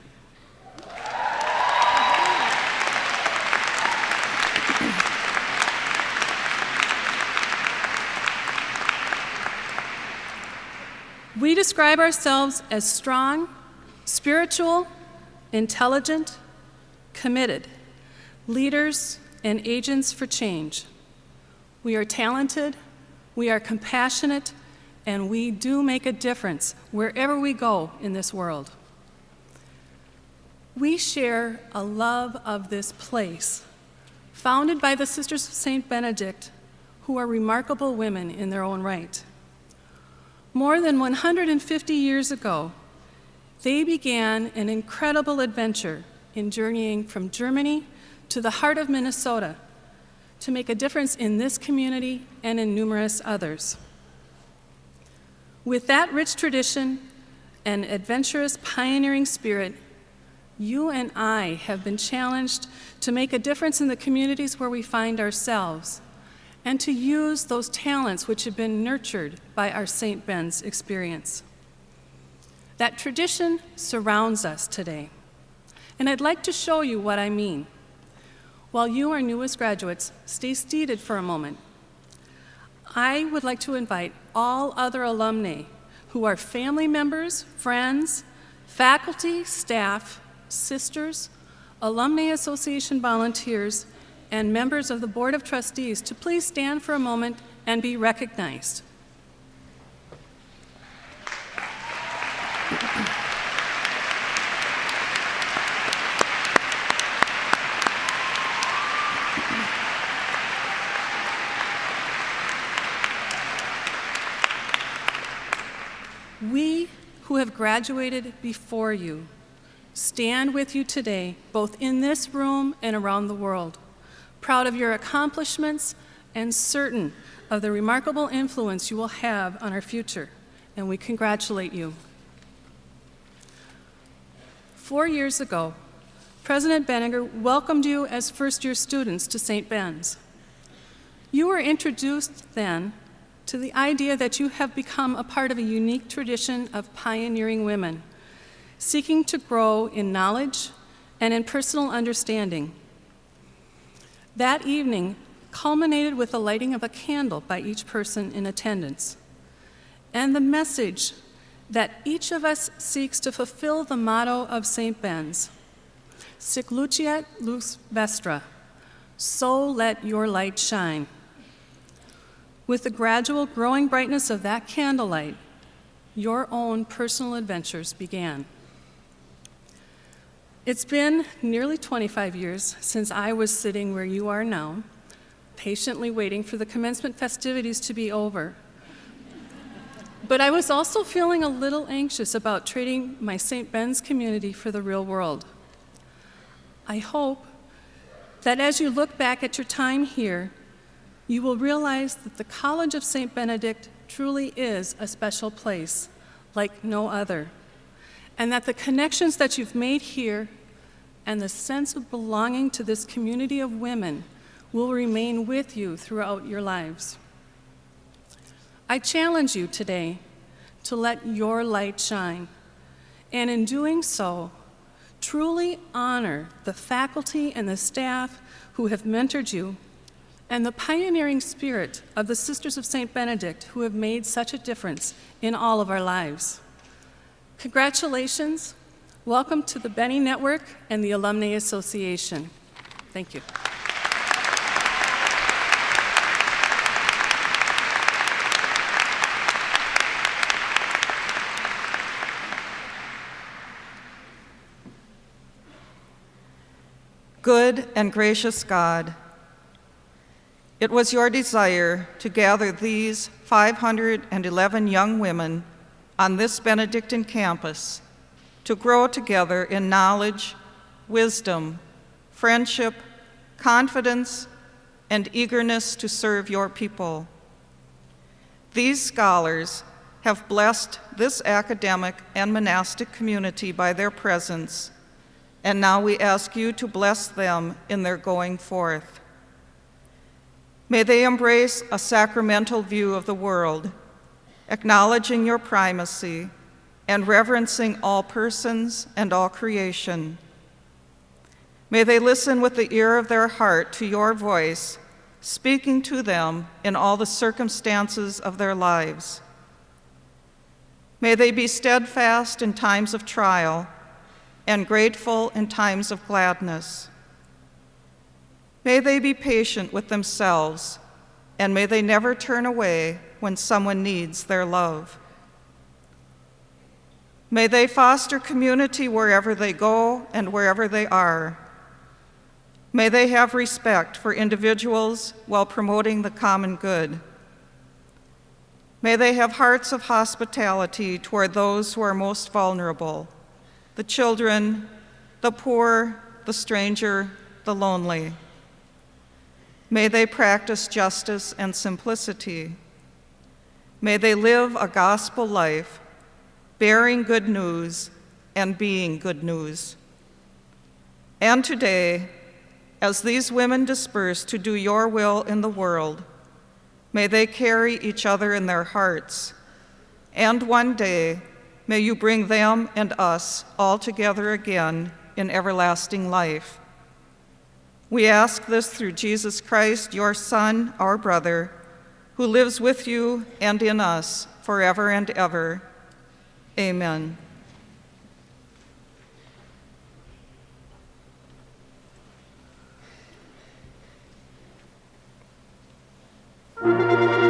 We describe ourselves as strong, spiritual, intelligent, committed, leaders and agents for change. We are talented, we are compassionate, and we do make a difference wherever we go in this world. We share a love of this place, founded by the Sisters of St. Benedict, who are remarkable women in their own right. More than 150 years ago, they began an incredible adventure in journeying from Germany to the heart of Minnesota to make a difference in this community and in numerous others. With that rich tradition and adventurous pioneering spirit, you and I have been challenged to make a difference in the communities where we find ourselves and to use those talents which have been nurtured by our St. Ben's experience. That tradition surrounds us today, and I'd like to show you what I mean. While you, our newest graduates, stay seated for a moment, I would like to invite all other alumni who are family members, friends, faculty, staff, sisters, Alumni Association volunteers, and members of the Board of Trustees to please stand for a moment and be recognized. We who have graduated before you stand with you today, both in this room and around the world, proud of your accomplishments and certain of the remarkable influence you will have on our future, and we congratulate you. 4 years ago, President Benedict welcomed you as first-year students to St. Ben's. You were introduced then to the idea that you have become a part of a unique tradition of pioneering women, seeking to grow in knowledge and in personal understanding. That evening culminated with the lighting of a candle by each person in attendance, and the message that each of us seeks to fulfill the motto of St. Ben's, Sic luceat lux vestra, so let your light shine. With the gradual growing brightness of that candlelight, your own personal adventures began. It's been nearly 25 years since I was sitting where you are now, patiently waiting for the commencement festivities to be over. But I was also feeling a little anxious about trading my St. Ben's community for the real world. I hope that as you look back at your time here, you will realize that the College of St. Benedict truly is a special place, like no other, and that the connections that you've made here and the sense of belonging to this community of women will remain with you throughout your lives. I challenge you today to let your light shine, and in doing so, truly honor the faculty and the staff who have mentored you and the pioneering spirit of the Sisters of St. Benedict who have made such a difference in all of our lives. Congratulations. Welcome to the Benny Network and the Alumni Association. Thank you. Good and gracious God, it was your desire to gather these 511 young women on this Benedictine campus to grow together in knowledge, wisdom, friendship, confidence, and eagerness to serve your people. These scholars have blessed this academic and monastic community by their presence, and now we ask you to bless them in their going forth. May they embrace a sacramental view of the world, acknowledging your primacy and reverencing all persons and all creation. May they listen with the ear of their heart to your voice, speaking to them in all the circumstances of their lives. May they be steadfast in times of trial and grateful in times of gladness. May they be patient with themselves, and may they never turn away when someone needs their love. May they foster community wherever they go and wherever they are. May they have respect for individuals while promoting the common good. May they have hearts of hospitality toward those who are most vulnerable, the children, the poor, the stranger, the lonely. May they practice justice and simplicity. May they live a gospel life, bearing good news and being good news. And today, as these women disperse to do your will in the world, may they carry each other in their hearts, and one day, may you bring them and us all together again in everlasting life. We ask this through Jesus Christ, your Son, our brother, who lives with you and in us forever and ever. Amen. Thank you.